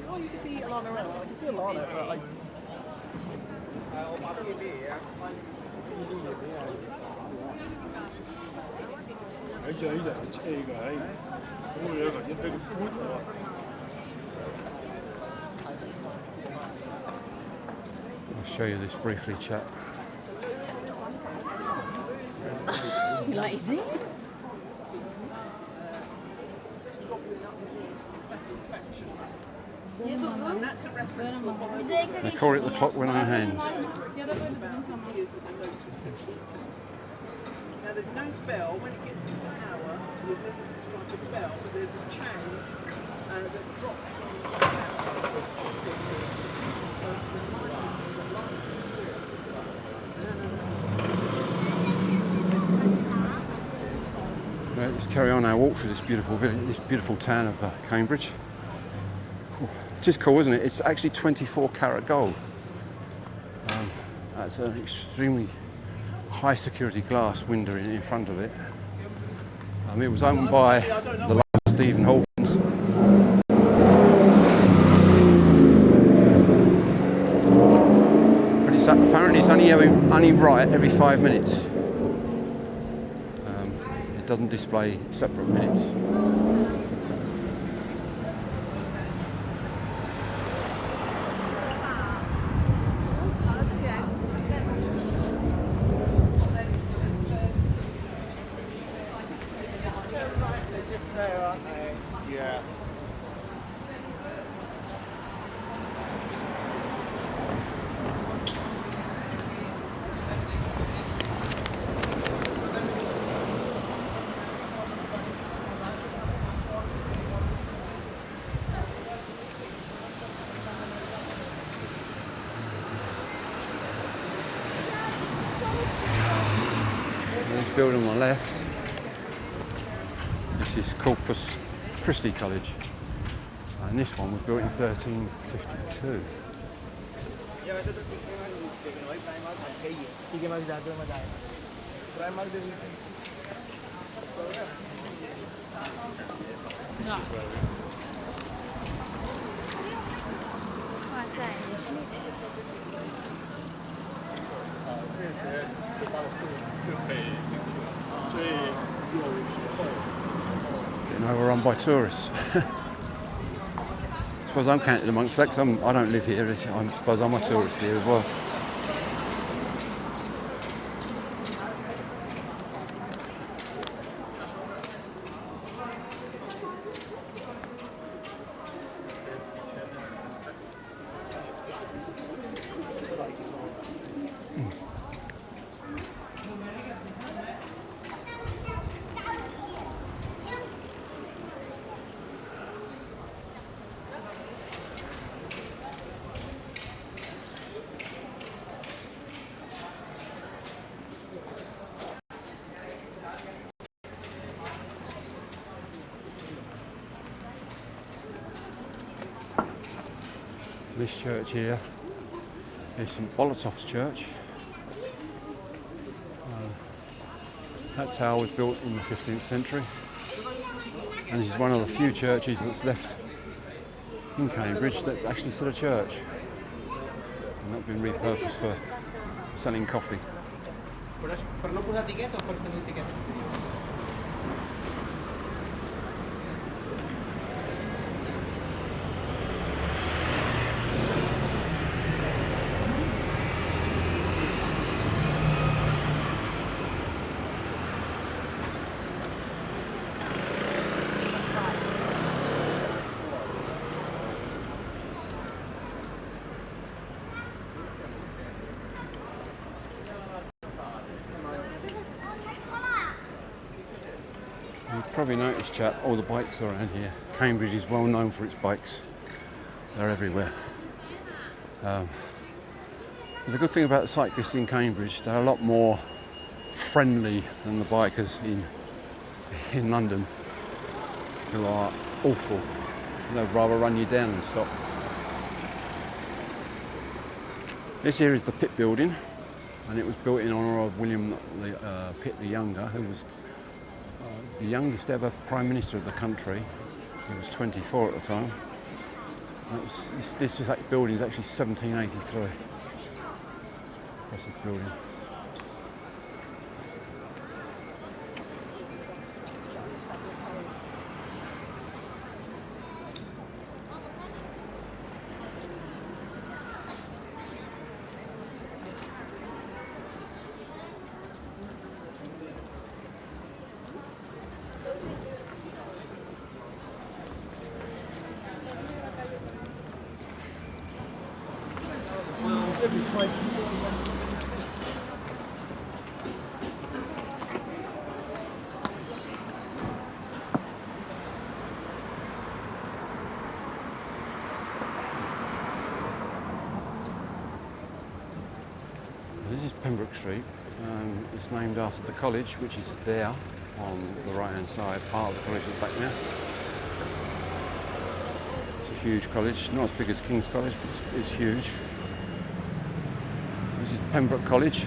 Oh, you can see it on the road. It's still on it, but like. I'll show you this briefly, chat. Lazy? They call it the clock went on hands. Now there's no bell when it gets to the hour. It doesn't strike a bell, but there's a chain that drops on the hour. So Right, let's carry on our walk through this beautiful village, this beautiful town of Cambridge. It is cool, isn't it? It's actually 24 karat gold. That's an extremely high security glass window in front of it. It was owned by the late Stephen Hawkins. But apparently it's only right every 5 minutes. It doesn't display separate minutes. Just there, aren't they? Yeah. building on the left. This is Corpus Christi College. And this one was built in 1352. Getting overrun by tourists. I suppose I'm counted amongst that 'cause I don't live here. I suppose I'm a tourist here as well. This church here is St Bolotov's Church. That tower was built in the 15th century, and this is one of the few churches that's left in Cambridge that's actually still a church and not been repurposed for selling coffee. You've probably noticed, chap, all the bikes around here. Cambridge is well known for its bikes. They're everywhere. The good thing about the cyclists in Cambridge, they're a lot more friendly than the bikers in London, who are awful. They'd rather run you down and stop. This here is the Pitt building, and it was built in honour of William Pitt the Younger, who was the youngest ever Prime Minister of the country. He was 24 at the time. This building is actually 1783. Impressive building. This is Pembroke Street. It's named after the college, which is there on the right hand side. Part of the college is back there. It's a huge college, not as big as King's College, but it's huge. This is Pembroke College.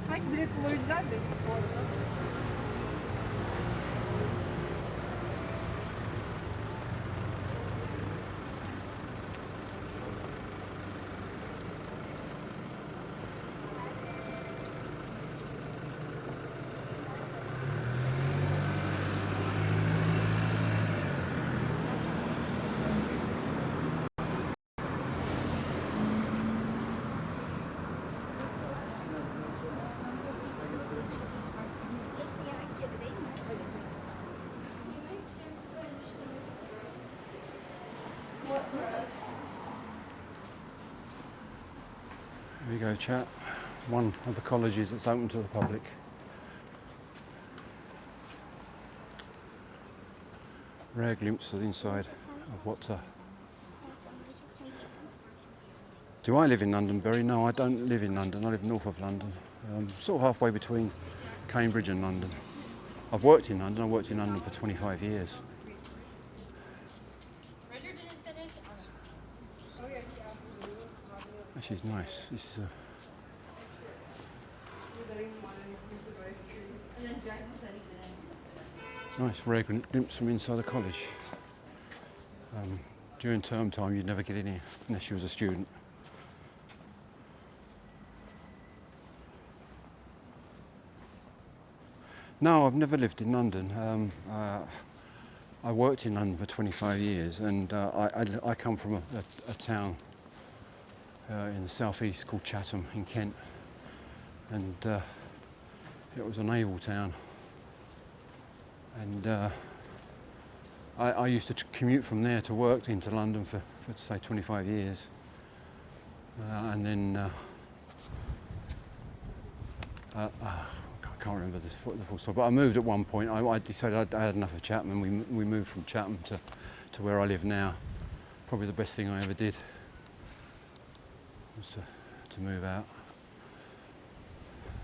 Sanki direkt kullanıcılar da bu arada. you go, chat. One of the colleges that's open to the public. Rare glimpse of the inside of what's a... Do I live in Londonderry? No, I don't live in London. I live north of London, sort of halfway between Cambridge and London. I've worked in London. I worked in London for 25 years. This is nice. This is a nice rare glimpse from inside the college. During term time, you'd never get in here unless you was a student. No, I've never lived in London. I worked in London for 25 years, and I come from a town in the southeast called Chatham in Kent, and it was a naval town. And I used to commute from there to work into London for say 25 years, and then I can't remember the full story, but I moved at one point. I decided I had enough of Chatham, and we moved from Chatham to where I live now. Probably the best thing I ever did was to move out.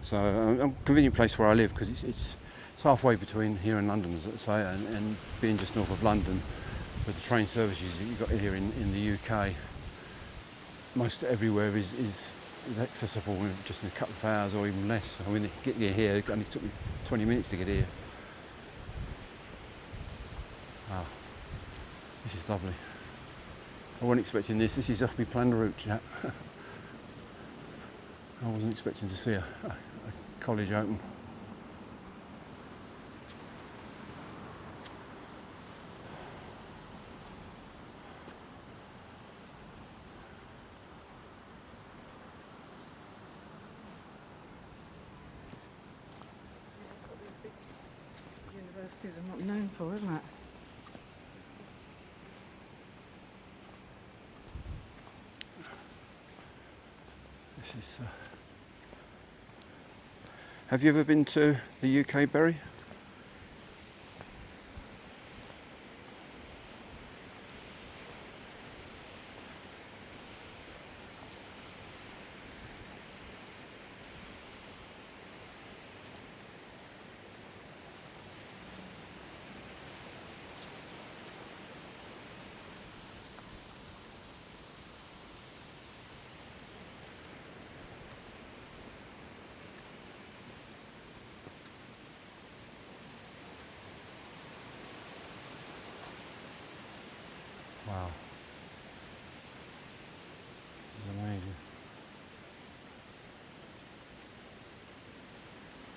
So a convenient place where I live, because it's halfway between here and London, as I say, and being just north of London, with the train services that you've got here in the UK, most everywhere is accessible just in a couple of hours or even less. I mean, to get here, it only took me 20 minutes to get here. Wow, this is lovely. I wasn't expecting this. This is off my planned route, chap. I wasn't expecting to see a college open. Universities are not known for, isn't it? This is. Have you ever been to the UK, Berry? Wow. It's amazing.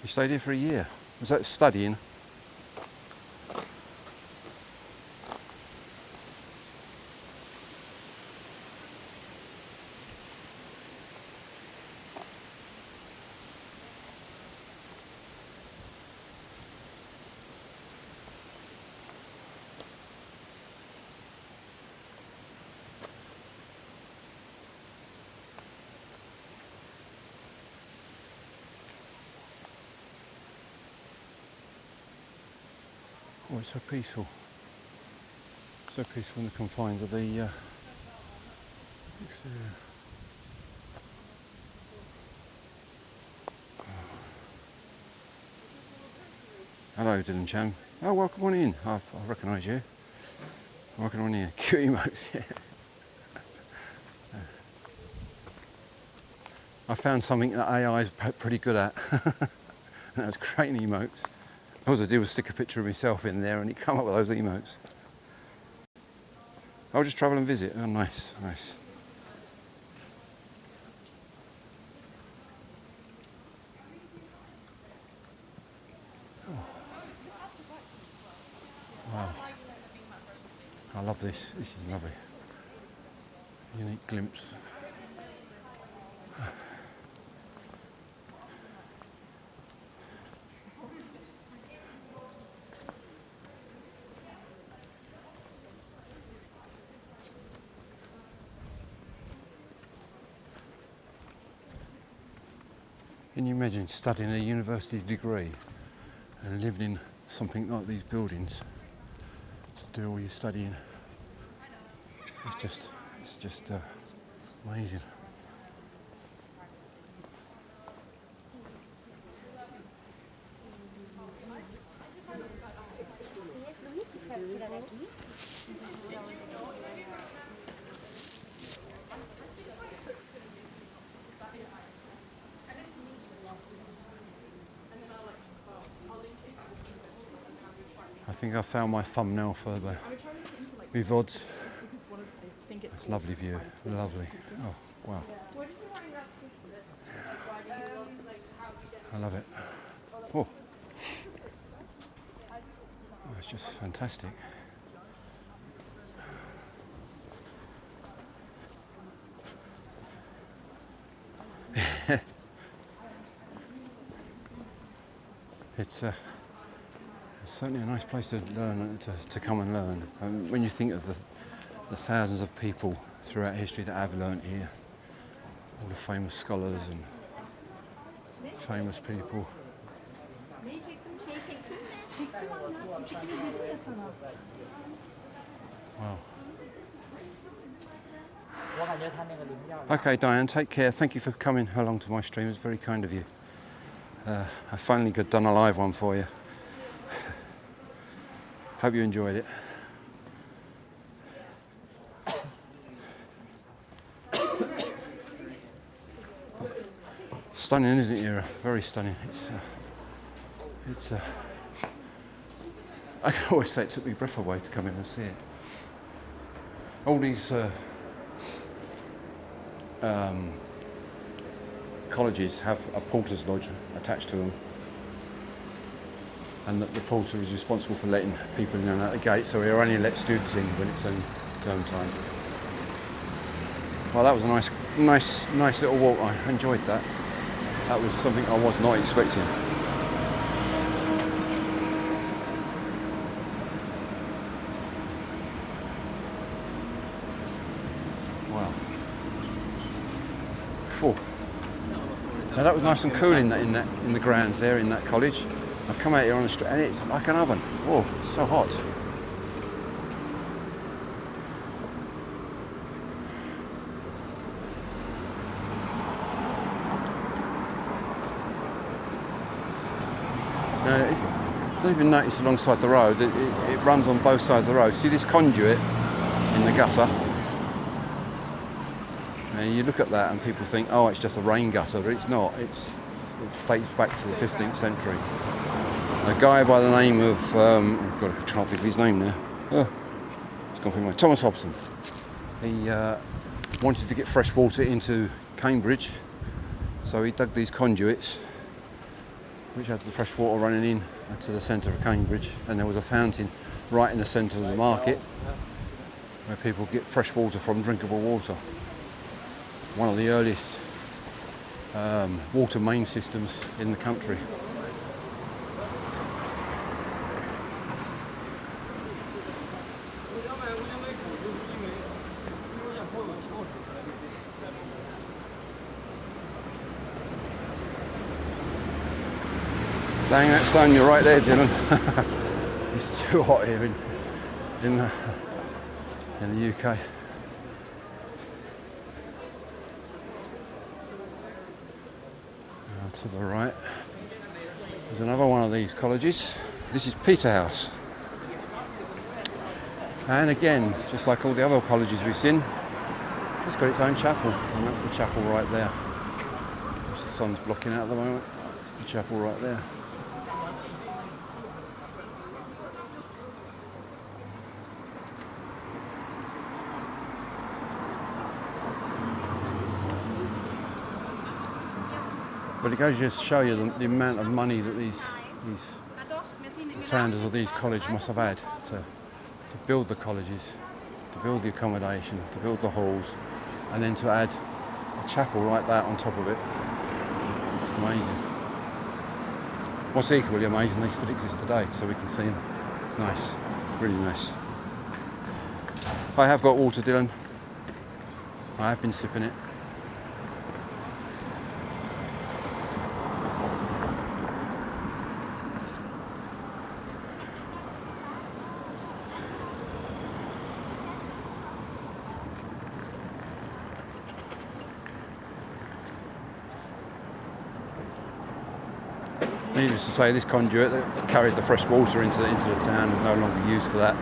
You stayed here for a year. Was that studying? Oh, it's so peaceful. So peaceful in the confines of the exterior. Hello, Dylan Cham. Oh, welcome on in. I recognise you. Welcome on in. Cute emotes, yeah. I found something that AI is pretty good at. That was creating emotes. All I did was stick a picture of myself in there and it came up with those emotes. I'll just travel and visit. Oh, nice, nice. Oh. Wow. I love this. This is lovely. Unique glimpse. Can you imagine studying a university degree and living in something like these buildings to do all your studying? It's just amazing. I think I found my thumbnail for the VODs. It's a lovely view, lovely. Oh, wow. I love it. Oh, it's just fantastic. It's certainly a nice place to learn, to come and learn. When you think of the thousands of people throughout history that have learnt here, all the famous scholars and famous people. Wow. Okay, Diane, take care. Thank you for coming along to my stream. It's very kind of you. I finally got done a live one for you. Hope you enjoyed it. Stunning, isn't it, Ira? Very stunning. I can always say it took me breath away to come in and see it. All these colleges have a porter's lodge attached to them, and that the porter is responsible for letting people in and out the gate, so we only let students in when it's in term time. Well, that was a nice little walk. I enjoyed that. That was something I was not expecting. Wow. Phew. Now that was nice and cool in the grounds there in that college. I've come out here on the street and it's like an oven. Oh, it's so hot. Now, if you don't even notice alongside the road, it runs on both sides of the road. See this conduit in the gutter? Now you look at that and people think, oh, it's just a rain gutter, but it's not. It dates back to the 15th century. A guy by the name of, I can't think of his name now. Oh, it's gone through my Thomas Hobson. He wanted to get fresh water into Cambridge, so he dug these conduits, which had the fresh water running in to the centre of Cambridge, and there was a fountain right in the centre of the market where people get fresh water from, drinkable water. One of the earliest water main systems in the country. Dang that sun, you're right there, Dylan. It's too hot here in the UK. To the right, there's another one of these colleges. This is Peterhouse. And again, just like all the other colleges we've seen, it's got its own chapel, and that's the chapel right there. Which the sun's blocking out at the moment. It's the chapel right there. But it goes just to show you the amount of money that these founders of these colleges must have had to build the colleges, to build the accommodation, to build the halls, and then to add a chapel like that on top of it. It's amazing. What's equally amazing, they still exist today, so we can see them. It's nice, really nice. I have got water, Dylan. I have been sipping it. Needless to say, this conduit that carried the fresh water into the town is no longer used for that,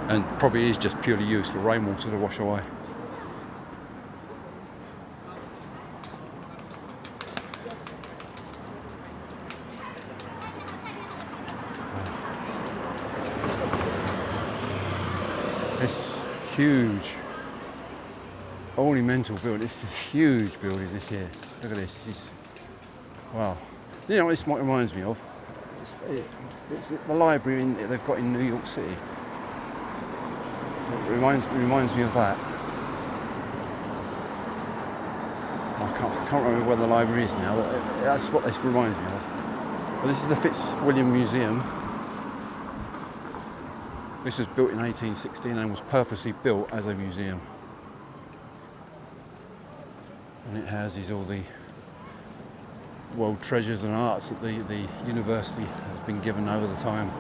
and probably is just purely used for rainwater to wash away. This huge, monumental building. This is a huge building. This here. Look at this. This is wow. You know what this reminds me of? It's the library they've got in New York City. It reminds me of that. I can't remember where the library is now. But that's what this reminds me of. Well, this is the Fitzwilliam Museum. This was built in 1816 and was purposely built as a museum. And it houses all the world treasures and arts that the university has been given over the time.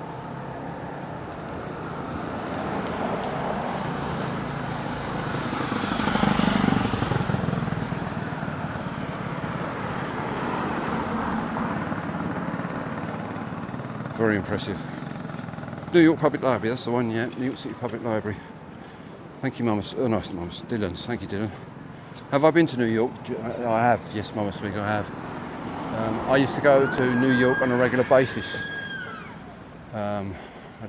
Very impressive. New York Public Library, that's the one, yeah. New York City Public Library. Thank you, Mama. Oh, no, Mama. Dylan's. Thank you, Dylan. Have I been to New York? I have, yes, Mama Swig, I have. I used to go to New York on a regular basis. Had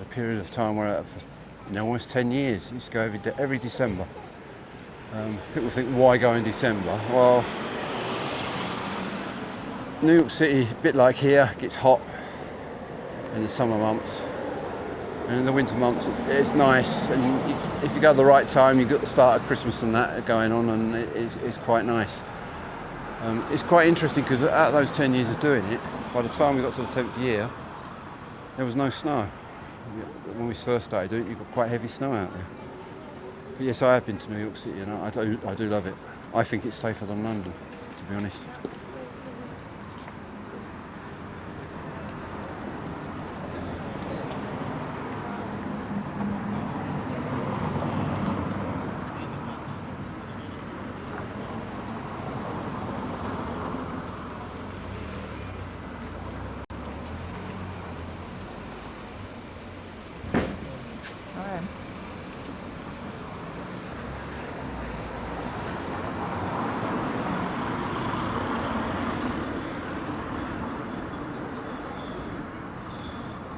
a period of time where, for almost 10 years, I used to go every December. People think, why go in December? Well, New York City, a bit like here, gets hot in the summer months. And in the winter months, it's nice, and if you go at the right time, you've got the start of Christmas and that going on, and it's quite nice. It's quite interesting because out of those 10 years of doing it, by the time we got to the 10th year, there was no snow. When we first started doing it, you got quite heavy snow out there. But yes, I have been to New York City, and I do love it. I think it's safer than London, to be honest.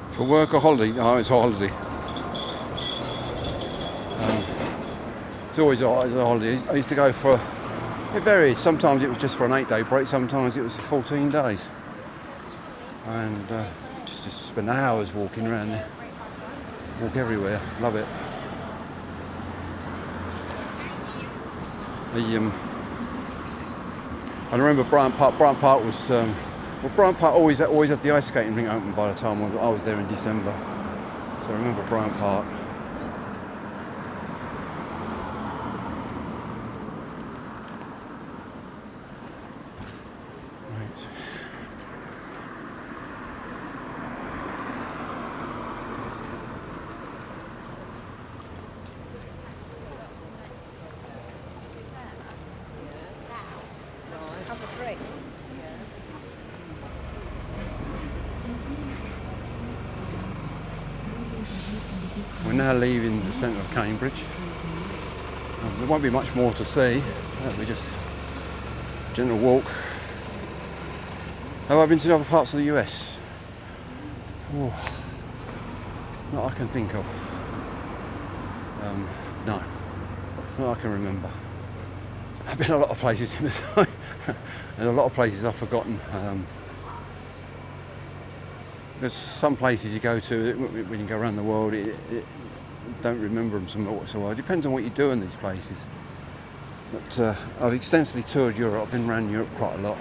For work or holiday? No, it's a holiday. It's always a holiday. I used to go for, it varied. Sometimes it was just for an 8-day break, sometimes it was for 14 days. And just spend hours walking around there. Walk everywhere, love it. I remember Bryant Park. Bryant Park was, Bryant Park always had the ice skating rink open by the time I was there in December. So I remember Bryant Park. Right. Have a drink. We're now leaving the centre of Cambridge. There won't be much more to see. We're just a gentle walk. Have I been to other parts of the US? Oh, not I can think of. No, not I can remember. I've been a lot of places in the time, and a lot of places I've forgotten. There's some places you go to when you go around the world, you don't remember them so well. It depends on what you do in these places. But I've extensively toured Europe. I've been around Europe quite a lot.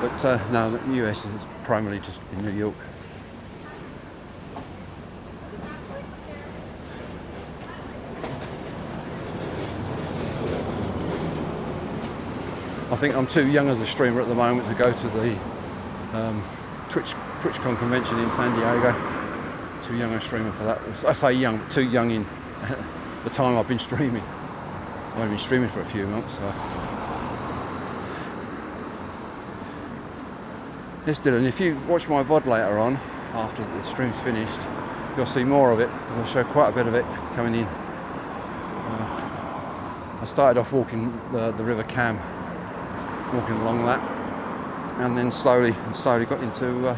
But no, the US is primarily just in New York. I think I'm too young as a streamer at the moment to go to the TwitchCon convention in San Diego. Too young a streamer for that. I say young, but too young in the time I've been streaming. I've only been streaming for a few months, so. Yes, Dylan, if you watch my VOD later on, after the stream's finished, you'll see more of it, because I show quite a bit of it coming in. I started off walking the River Cam, walking along that, and then slowly got into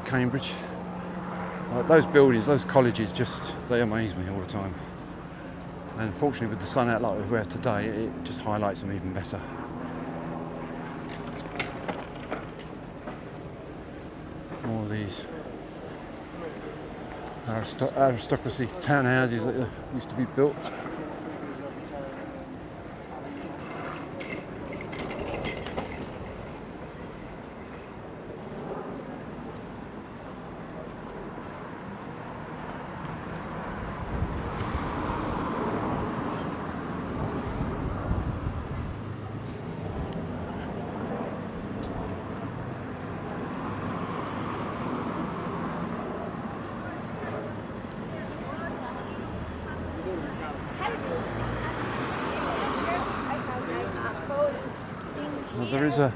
Cambridge. Those buildings, those colleges, they amaze me all the time. And fortunately, with the sun out like we have today, it just highlights them even better. More of these aristocracy townhouses that used to be built. Well, there's a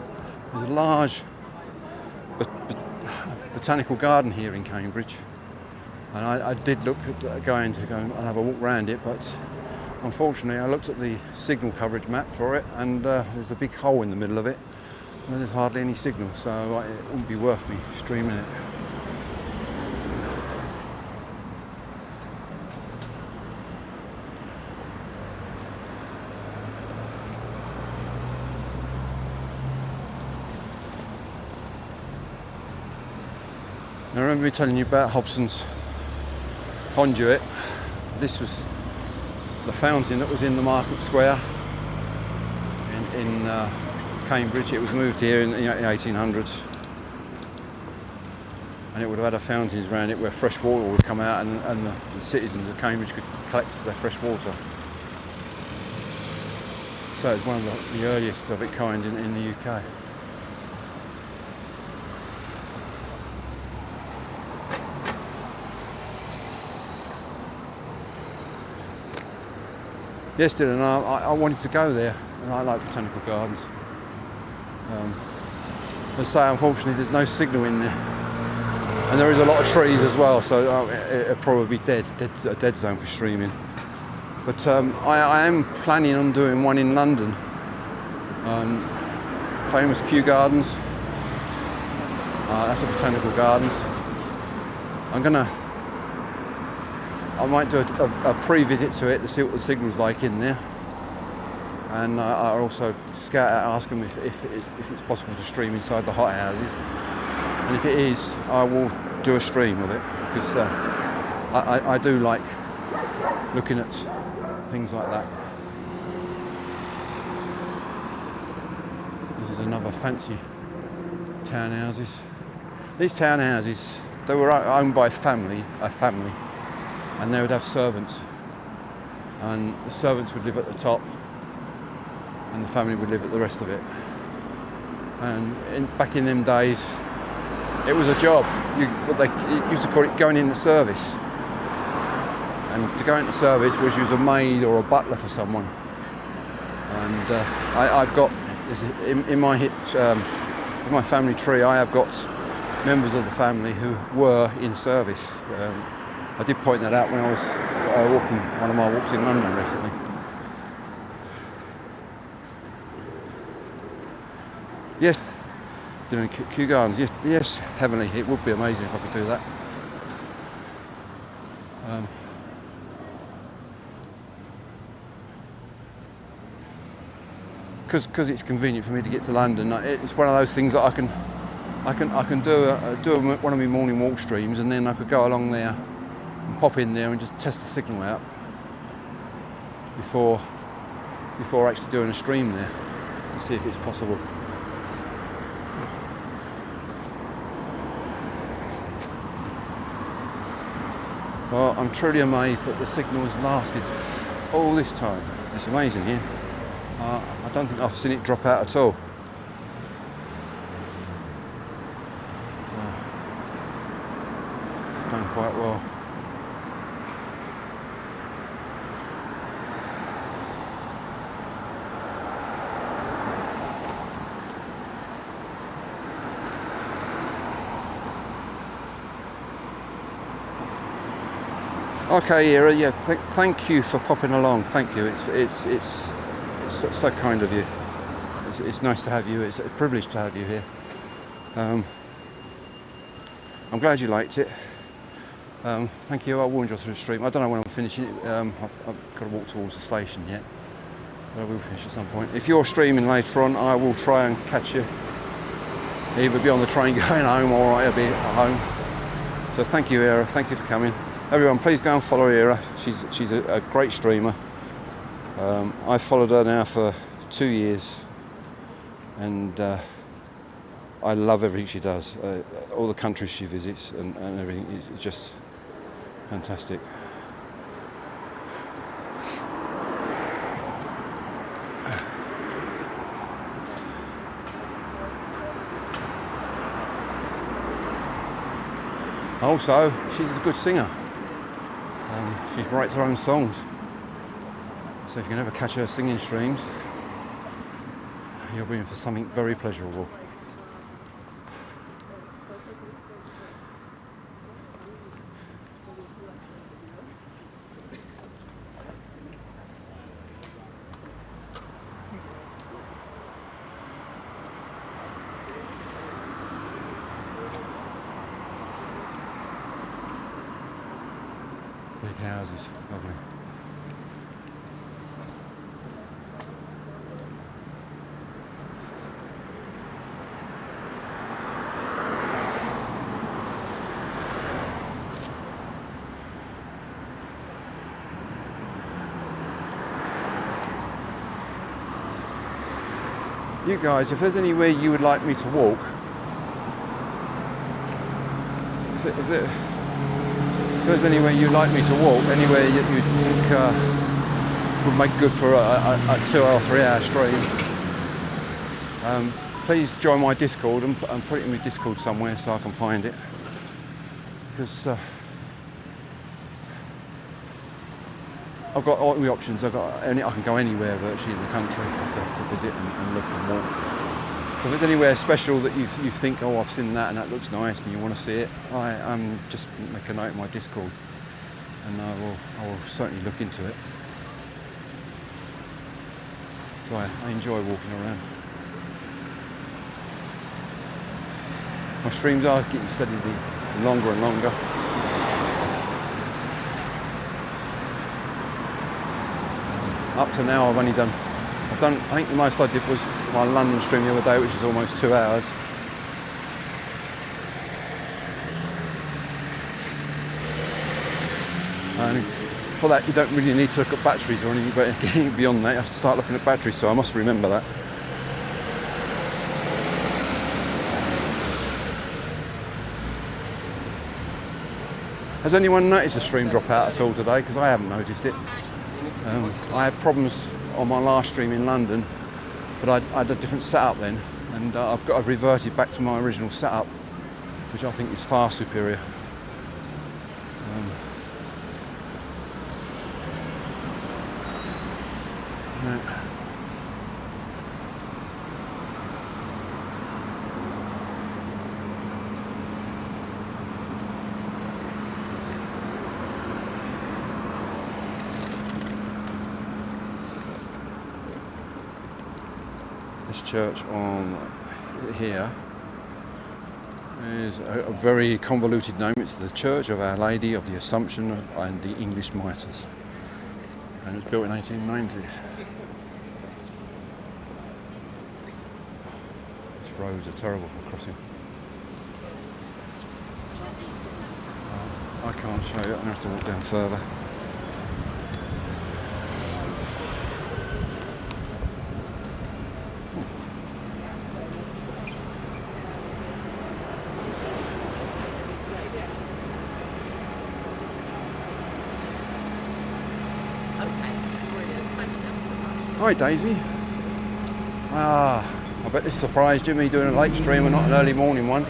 large botanical garden here in Cambridge, and I did look at going and have a walk around it, but unfortunately I looked at the signal coverage map for it, and there's a big hole in the middle of it, and there's hardly any signal, so it wouldn't be worth me streaming it. I remember me telling you about Hobson's conduit. This was the fountain that was in the Market Square in Cambridge. It was moved here in the 1800s, and it would have had a fountains around it where fresh water would come out, and the citizens of Cambridge could collect their fresh water. So it's one of the earliest of its kind in the UK. Yes, Dylan, I wanted to go there, and I like botanical gardens. As I say, unfortunately, there's no signal in there, and there is a lot of trees as well, so it'll probably be a dead zone for streaming. But I am planning on doing one in London, famous Kew Gardens. That's a botanical gardens. I might do a pre-visit to it to see what the signal's like in there, and I'll also scout out, ask them if it's possible to stream inside the hot houses, and if it is, I will do a stream of it, because I do like looking at things like that. This is another fancy townhouses. These townhouses, they were owned by a family. And they would have servants, and the servants would live at the top, and the family would live at the rest of it. And back in them days, it was a job. What they used to call it going into service. And to go into service was you was a maid or a butler for someone. And I've got in my family tree, I have got members of the family who were in service. I did point that out when I was walking one of my walks in London recently. Yes, doing Kew Gardens. Yes, heavenly. It would be amazing if I could do that. Because it's convenient for me to get to London. It's one of those things that I can do one of my morning walk streams, and then I could go along there and pop in there and just test the signal out before actually doing a stream there and see if it's possible. Well, I'm truly amazed that the signal has lasted all this time. It's amazing here. I don't think I've seen it drop out at all. It's done quite well. Okay, Ira. Yeah, thank you for popping along. Thank you. It's so kind of you. It's nice to have you. It's a privilege to have you here. I'm glad you liked it. Thank you. I warned you through the stream. I don't know when I'm finishing it. I've got to walk towards the station yet, but I will finish at some point. If you're streaming later on, I will try and catch you. Either be on the train going home or I'll be at home. So thank you, Ira. Thank you for coming. Everyone, please go and follow Ira. She's a great streamer. I've followed her now for 2 years, and I love everything she does. All the countries she visits and everything is just fantastic. Also, she's a good singer. She writes her own songs. So if you can ever catch her singing streams, you'll be in for something very pleasurable. Big houses, lovely. You guys, if there's anywhere you would like me to walk, if there's anywhere you'd like me to walk, anywhere you'd think would make good for a 2 or 3 hour stream, please join my Discord and put it in my Discord somewhere so I can find it. Because I've got all the options. I can go anywhere virtually in the country to visit and look and walk. So if there's anywhere special that you think, oh, I've seen that and that looks nice, and you want to see it, just make a note in my Discord, and I will certainly look into it. So I enjoy walking around. My streams are getting steadily longer and longer. Up to now, I think the most I did was my London stream the other day, which is almost 2 hours. And for that, you don't really need to look at batteries or anything, but getting beyond that, you have to start looking at batteries, so I must remember that. Has anyone noticed a stream drop out at all today? Because I haven't noticed it. I had problems on my last stream in London, but I had a different setup then, and I've reverted back to my original setup, which I think is far superior. Right. This church on here is a very convoluted name. It's the Church of Our Lady of the Assumption and the English Mitres, and it was built in 1890. These roads are terrible for crossing. I can't show you, I'm going to have to walk down further. Hi Daisy. I bet this surprised you, me doing a late stream and not an early morning one.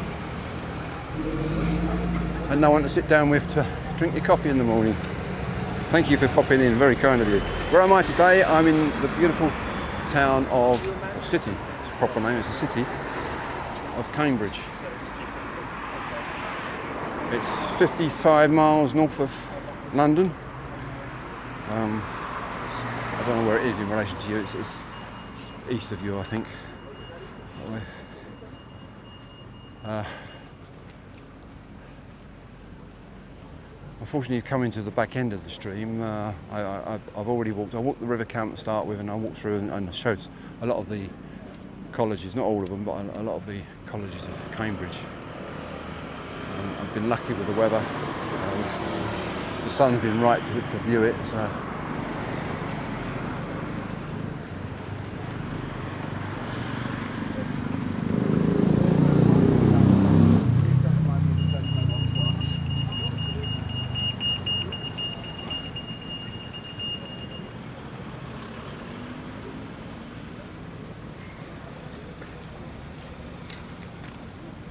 And no one to sit down with to drink your coffee in the morning. Thank you for popping in, very kind of you. Where am I today? I'm in the beautiful town of city, its proper name is the city of Cambridge. It's 55 miles north of London. I don't know where it is in relation to you. It's east of you, I think. That way. Unfortunately, coming to the back end of the stream, I've already walked. I walked the River Cam to start with, and I walked through and showed a lot of the colleges, not all of them, but a lot of the colleges of Cambridge. I've been lucky with the weather. The sun's been right to view it. So.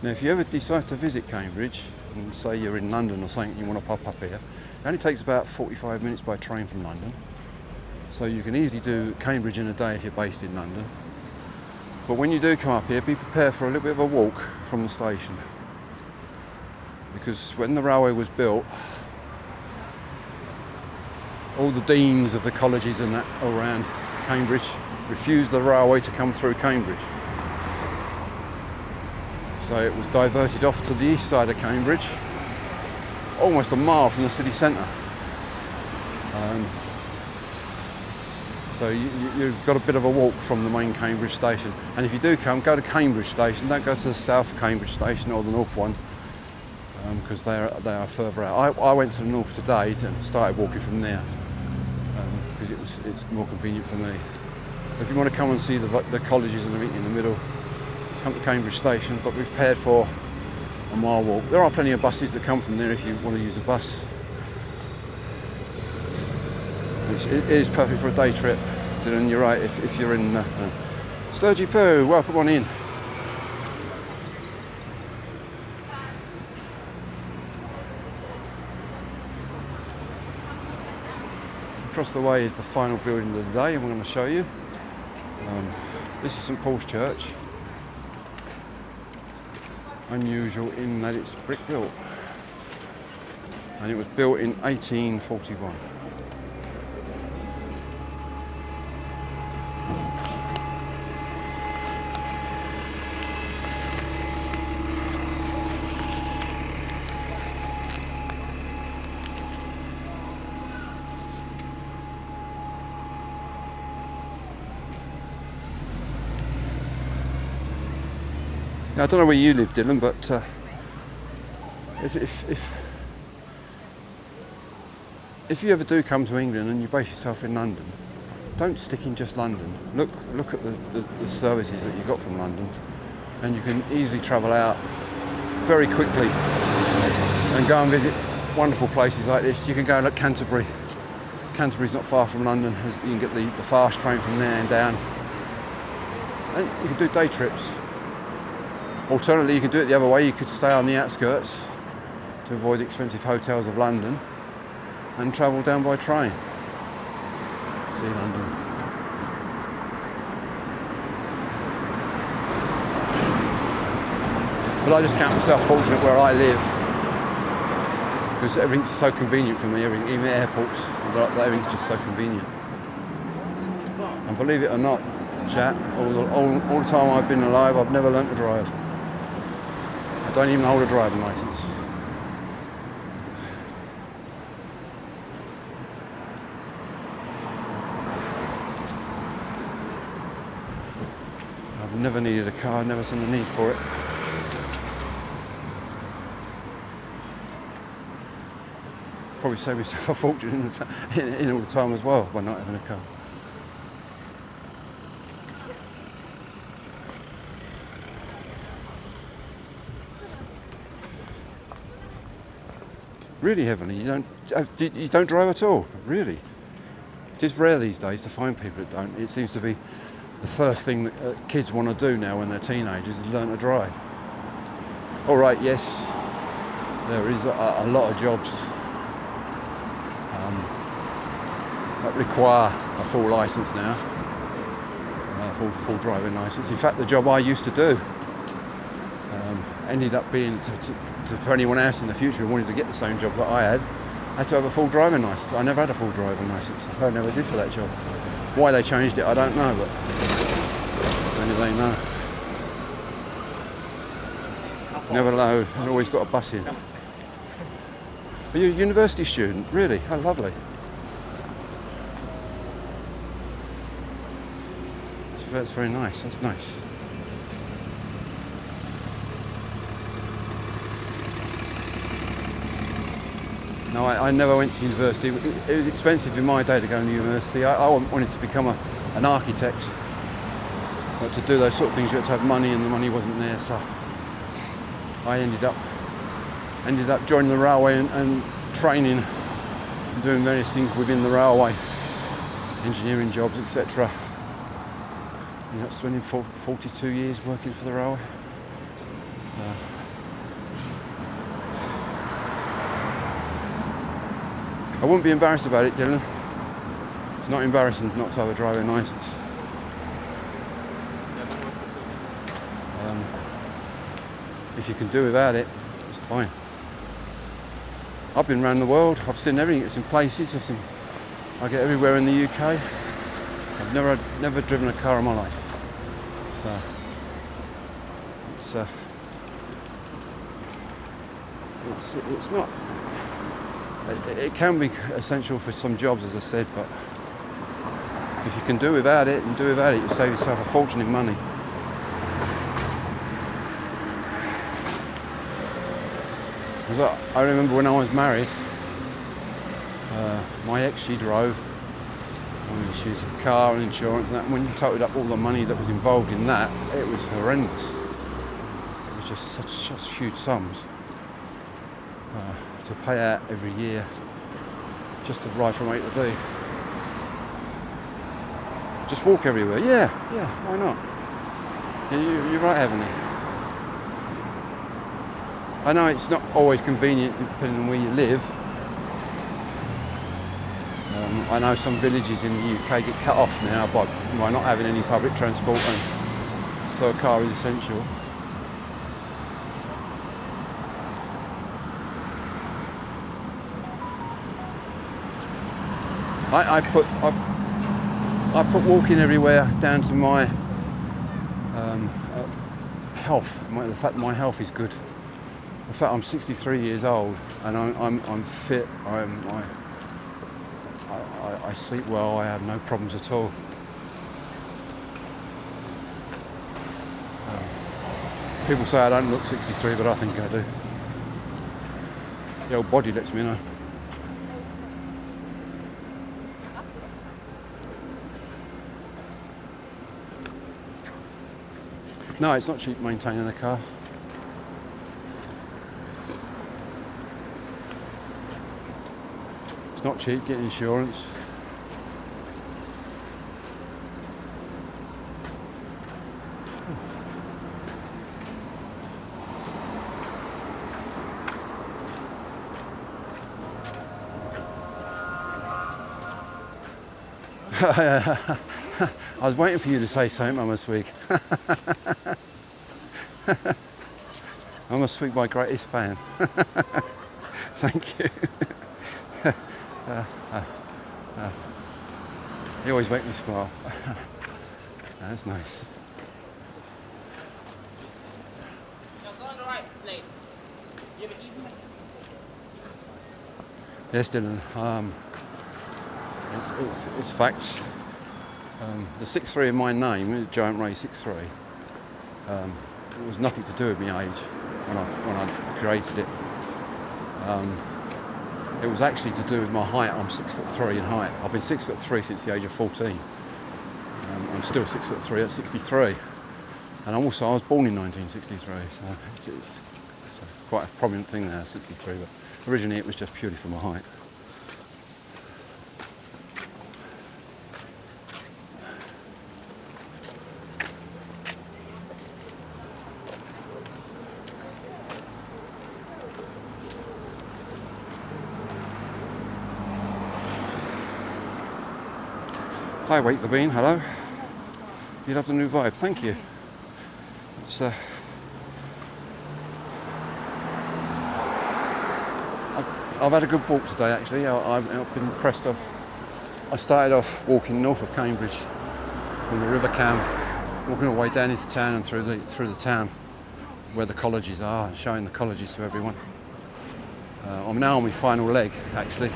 Now, if you ever decide to visit Cambridge, and say you're in London or something, you want to pop up here, it only takes about 45 minutes by train from London. So you can easily do Cambridge in a day if you're based in London. But when you do come up here, be prepared for a little bit of a walk from the station. Because when the railway was built, all the deans of the colleges and that around Cambridge refused the railway to come through Cambridge. So it was diverted off to the east side of Cambridge, almost a mile from the city centre. So you've got a bit of a walk from the main Cambridge station. And if you do come, go to Cambridge station, don't go to the South Cambridge station or the North one, because they are further out. I went to the North today and started walking from there, because it's more convenient for me. If you want to come and see the colleges and everything in the middle, come to Cambridge station, but be prepared for a mile walk. There are plenty of buses that come from there if you want to use a bus. It is perfect for a day trip, Dylan, you're right, if you're in Sturgey Poo, welcome on in. Across the way is the final building of the day, and we're going to show you. This is St Paul's Church. Unusual in that it's brick built, and it was built in 1841. Now, I don't know where you live, Dylan, but if you ever do come to England and you base yourself in London, don't stick in just London. Look at the services that you got from London, and you can easily travel out very quickly and go and visit wonderful places like this. You can go to Canterbury. Canterbury's not far from London. You can get the fast train from there and down, and you can do day trips. Alternatively, you can do it the other way. You could stay on the outskirts to avoid the expensive hotels of London and travel down by train. See London. But I just count myself fortunate where I live, because everything's so convenient for me. Even airports, everything's just so convenient. And believe it or not, chat, all the time I've been alive, I've never learnt to drive. I don't even hold a driving licence. I've never needed a car, never seen the need for it. Probably save myself a fortune in all the time as well by not having a car. Really heavily. You don't drive at all, really. It is rare these days to find people that don't. It seems to be the first thing that kids want to do now when they're teenagers is learn to drive. All right, yes, there is a lot of jobs that require a full licence now, a full driving licence. In fact, the job I used to do ended up being, for anyone else in the future who wanted to get the same job that I had, I had to have a full driving licence. I never had a full driving licence. I never did for that job. Why they changed it, I don't know, but only they know. Never low, and always got a bus in. Are you a university student? Really? How lovely. That's very nice, that's nice. No, I never went to university. It was expensive in my day to go to university. I wanted to become an architect. But to do those sort of things you had to have money, and the money wasn't there, so I ended up joining the railway and training and doing various things within the railway, engineering jobs, etc. You know, spending 42 years working for the railway. So, I wouldn't be embarrassed about it, Dylan. It's not embarrassing not to have a driving licence. If you can do without it, it's fine. I've been around the world. I've seen everything. It's in places. I get everywhere in the UK. I've never driven a car in my life. So it's not. It can be essential for some jobs, as I said, but if you can do without it, you save yourself a fortune in money. Because I remember when I was married, my ex, she drove. I mean, she's a car and insurance and that. And when you totaled up all the money that was involved in that, it was horrendous. It was just such huge sums to pay out every year just to ride from A to B. Just walk everywhere. Yeah, why not? Yeah, you're right, haven't you? I know it's not always convenient depending on where you live. I know some villages in the UK get cut off now by not having any public transport, and so a car is essential. I put walking everywhere down to my health. The fact that my health is good. In fact, I'm 63 years old and I'm fit. I sleep well. I have no problems at all. People say I don't look 63, but I think I do. The old body lets me know. No, it's not cheap maintaining a car. It's not cheap getting insurance. I was waiting for you to say something, Mama Swig. Mama Swig, my greatest fan. Thank you. You always make me smile. That's nice. Yes, Dylan. It's facts. The 6'3" in my name, Giant Ray 6'3", it was nothing to do with my age when I created it. It was actually to do with my height. I'm 6'3" in height. I've been 6'3" since the age of 14. I'm still 6'3" at 63. And I was born in 1963, so it's quite a prominent thing now, 63. But originally it was just purely for my height. Hi, Wait the Bean, hello. You love the new vibe, thank you. It's, I've had a good walk today actually. I've been impressed. I started off walking north of Cambridge from the River Cam, walking all the way down into town and through the town where the colleges are, and showing the colleges to everyone. I'm now on my final leg actually.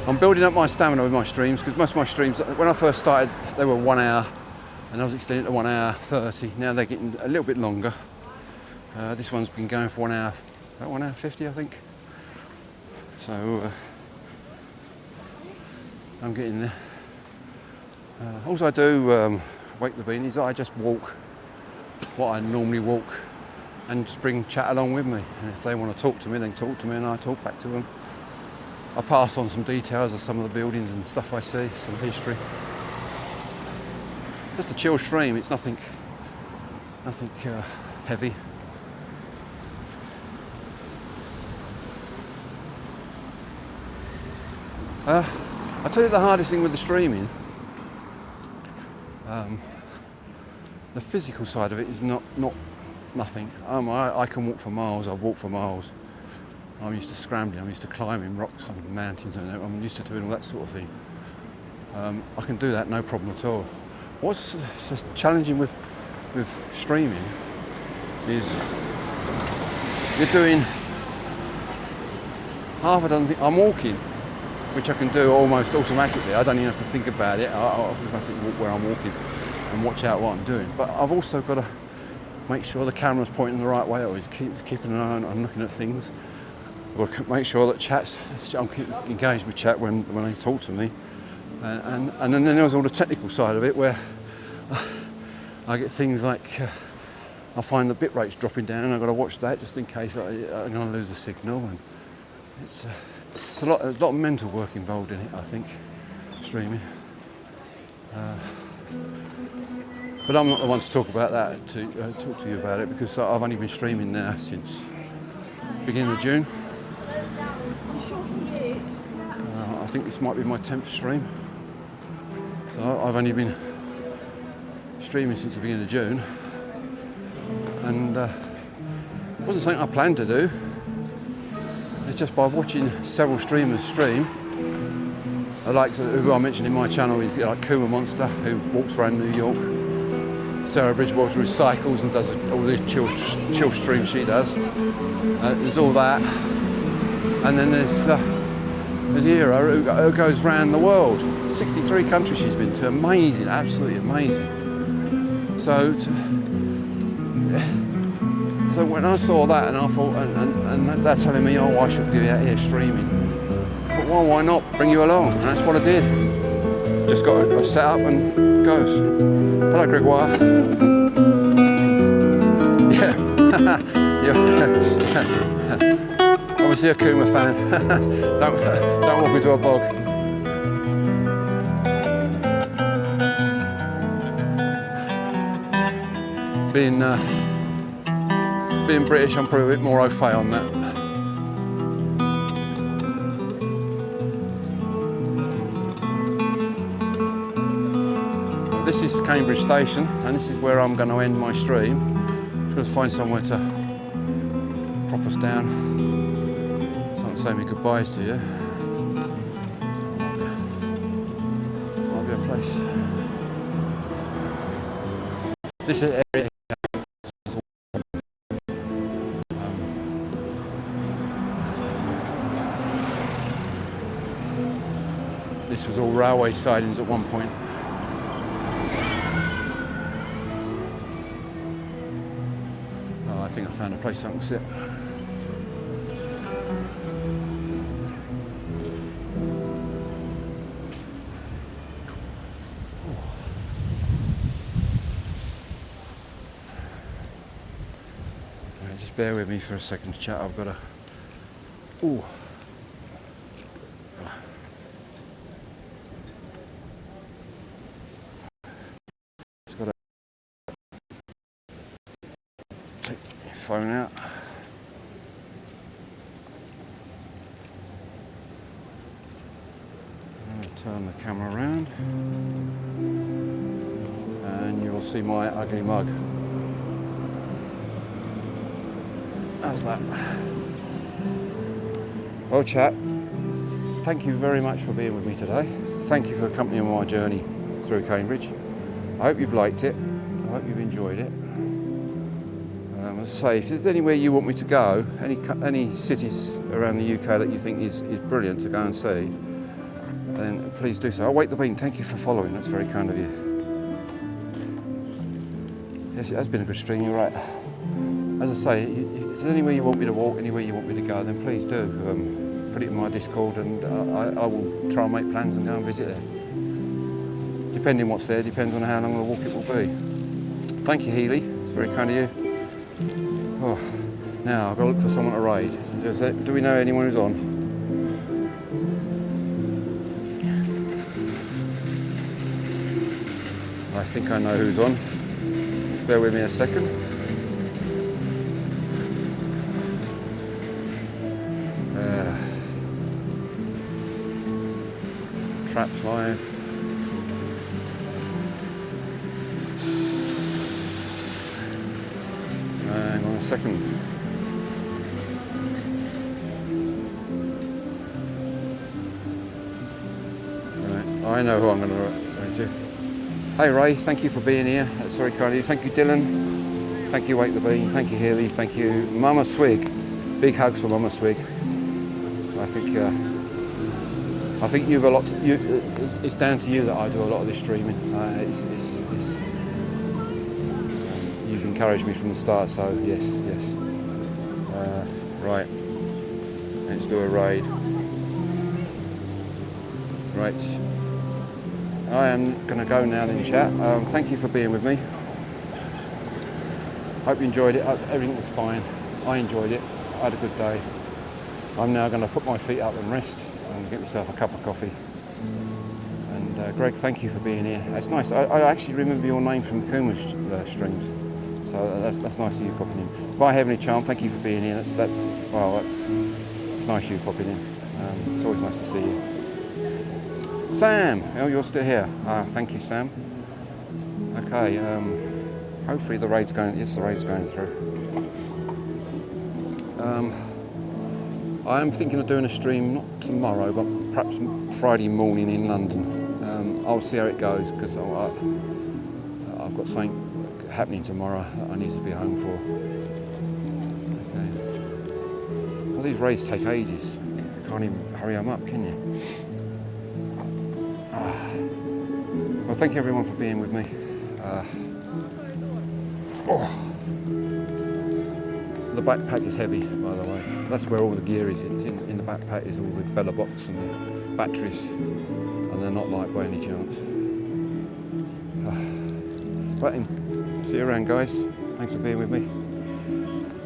I'm building up my stamina with my streams, because most of my streams, when I first started, they were 1 hour, and I was extending to 1 hour 30. Now they're getting a little bit longer. This one's been going for 1 hour, about 1 hour 50, I think. So I'm getting there. Also I do Wake the Beanies. I just walk what I normally walk and just bring chat along with me. And if they want to talk to me, they can talk to me and I talk back to them. I pass on some details of some of the buildings and stuff I see, some history. Just a chill stream, it's nothing heavy. I tell you the hardest thing with the streaming, the physical side of it is nothing. I can walk for miles, I've walked for miles. I'm used to scrambling, I'm used to climbing rocks and mountains, and I'm used to doing all that sort of thing. I can do that, no problem at all. What's challenging with streaming is you're doing half a dozen things. I'm walking, which I can do almost automatically. I don't even have to think about it. I automatically walk where I'm walking and watch out what I'm doing. But I've also got to make sure the camera's pointing the right way, always keeping an eye on looking at things. Or make sure that I'm engaged with chat when they talk to me. And then there's all the technical side of it where I get things like I find the bit rate's dropping down and I've got to watch that just in case I'm going to lose a signal. And it's a lot of mental work involved in it, I think, streaming. But I'm not the one to talk about that, talk to you about it, because I've only been streaming now since beginning of June. I think this might be my 10th stream. So I've only been streaming since the beginning of June. And it wasn't something I planned to do. It's just by watching several streamers stream. I like who I mentioned in my channel is like Kuma Monster, who walks around New York. Sarah Bridgewater, who cycles and does all these chill streams she does. There's all that. And then there's Ira, who goes around the world. 63 countries she's been to. Amazing, absolutely amazing. So when I saw that, and I thought, and they're telling me, oh, I should be out here streaming. I thought, well, why not bring you along? And that's what I did. Just got a set up and goes. Hello, Gregoire. Yeah. Obviously a Kuma fan. don't walk into a bog. Being British, I'm probably a bit more au fait on that. This is Cambridge Station, and this is where I'm going to end my stream. I'm going to find somewhere to prop us down. So I can say my goodbyes to you. Might be a place. This area. This was all railway sidings at one point. Oh, I think I found a place I can sit. Right, just bear with me for a second to chat. I've got a... Ooh. Phone out. I'm going to turn the camera around and you'll see my ugly mug. How's that? Well, chat, thank you very much for being with me today. Thank you for accompanying my journey through Cambridge. I hope you've liked it. I hope you've enjoyed it. As I say, if there's anywhere you want me to go, any cities around the UK that you think is brilliant to go and see, then please do so. I'll wait the bean. Thank you for following. That's very kind of you. Yes, it has been a good stream, you're right. As I say, if there's anywhere you want me to walk, anywhere you want me to go, then please do. Put it in my Discord and I will try and make plans and go and visit there. Depending what's there, depends on how long the walk it will be. Thank you, Healy. It's very kind of you. Oh, now I've got to look for someone to raid. Do we know anyone who's on? I think I know who's on. Bear with me a second. Traps live. Hang on a second. Right, I know who I'm going to write to. Hey Ray, thank you for being here. That's very kind of you. Thank you, Dylan. Thank you, Wake the Bean. Thank you, Healy. Thank you, Mama Swig. Big hugs for Mama Swig. I think you've a lot. It's down to you that I do a lot of this streaming. You've encouraged me from the start, so yes. Right, let's do a raid. Right, I am going to go now then, chat. Thank you for being with me. Hope you enjoyed it. Everything was fine. I enjoyed it. I had a good day. I'm now going to put my feet up and rest and get myself a cup of coffee. And Greg, thank you for being here. That's nice. I actually remember your name from Kuma's streams, so that's nice of you popping in. Bye, Heavenly Charm. Thank you for being here. It's nice you popping in. It's always nice to see you. Sam, oh, you're still here. Thank you, Sam. Okay. Hopefully the raid's going. Yes, the raid's going through. I am thinking of doing a stream, not tomorrow, but perhaps Friday morning in London. I'll see how it goes, because I've got something happening tomorrow that I need to be home for. Okay. Well, these raids take ages. You can't even hurry them up, can you? Well, thank you everyone for being with me. The backpack is heavy, by the way. That's where all the gear is. In the backpack is all the Bella box and the batteries, and they're not light by any chance. But see you around, guys. Thanks for being with me.